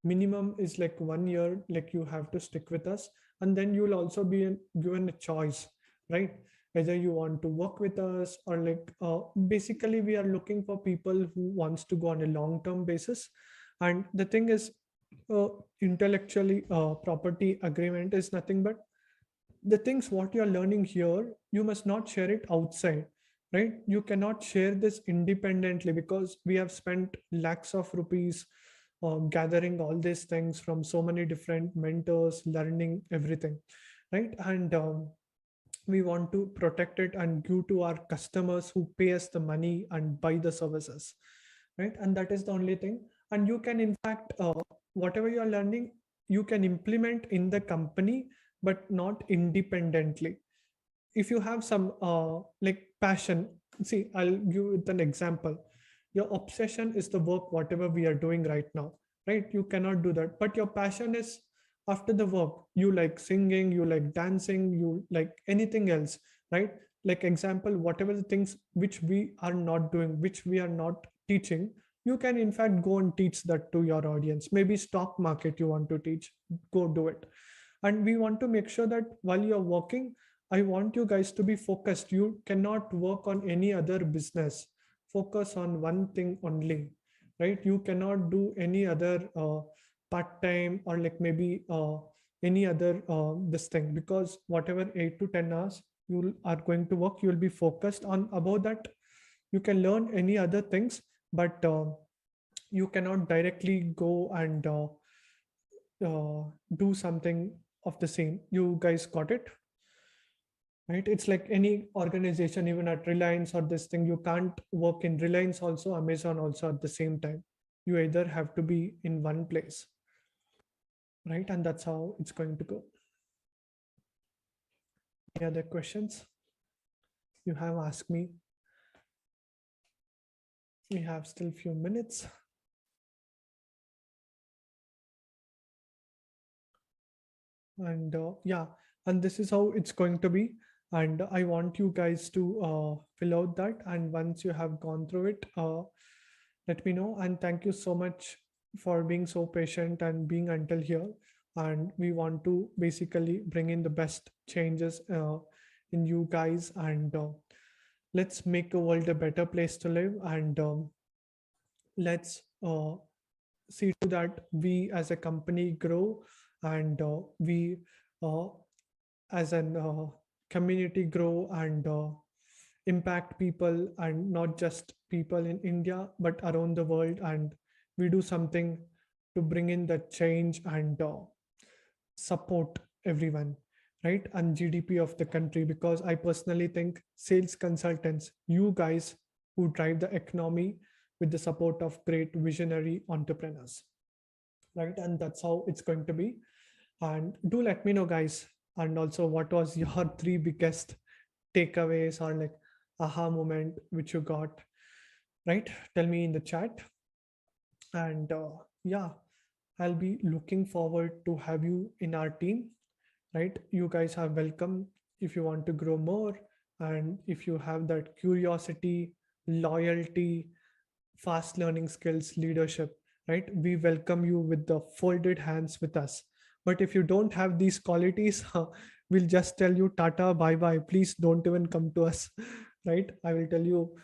[SPEAKER 1] Minimum is like 1 year, like you have to stick with us, and then you'll also be given a choice, right? Whether you want to work with us or like basically we are looking for people who wants to go on a long-term basis. And the thing is, intellectually property agreement is nothing but the things what you're learning here, you must not share it outside, right? You cannot share this independently, because we have spent lakhs of rupees gathering all these things from so many different mentors, learning everything, right? And we want to protect it and give to our customers who pay us the money and buy the services, right? And that is the only thing. And you can in fact whatever you are learning, you can implement in the company, but not independently. If you have some like passion, see, I'll give you an example. Your obsession is the work whatever we are doing right now, right? You cannot do that, but your passion is after the work. You like singing, you like dancing, you like anything else, right? Like example, whatever the things which we are not doing, which we are not teaching, you can in fact go and teach that to your audience. Maybe stock market you want to teach, go do it. And we want to make sure that while you're working, I want you guys to be focused. You cannot work on any other business. Focus on one thing only, right? You cannot do any other part-time or like maybe any other this thing, because whatever 8 to 10 hours you are going to work, you will be focused on about that. You can learn any other things, but you cannot directly go and do something of the same. You guys got it? Right? It's like any organization, even at Reliance or this thing, you can't work in Reliance also, Amazon also at the same time. You either have to be in one place, right? And that's how it's going to go. Any other questions you have asked me? We have still few minutes. And yeah, and this is how it's going to be. And I want you guys to fill out that. And once you have gone through it, let me know. And thank you so much for being so patient and being until here. And we want to basically bring in the best changes in you guys. And let's make the world a better place to live. And let's see to that we as a company grow, and we as a community grow and impact people, and not just people in India but around the world. And we do something to bring in the change and support everyone, right? And GDP of the country, because I personally think sales consultants, you guys who drive the economy with the support of great visionary entrepreneurs, right? And that's how it's going to be. And do let me know, guys, and also what was your 3 biggest takeaways or like aha moment which you got, right? Tell me in the chat. And yeah, I'll be looking forward to have you in our team, right? You guys are welcome if you want to grow more, and if you have that curiosity, loyalty, fast learning skills, leadership, right? We welcome you with the folded hands with us. But if you don't have these qualities, we'll just tell you tata, bye bye. Please don't even come to us, right? I will tell you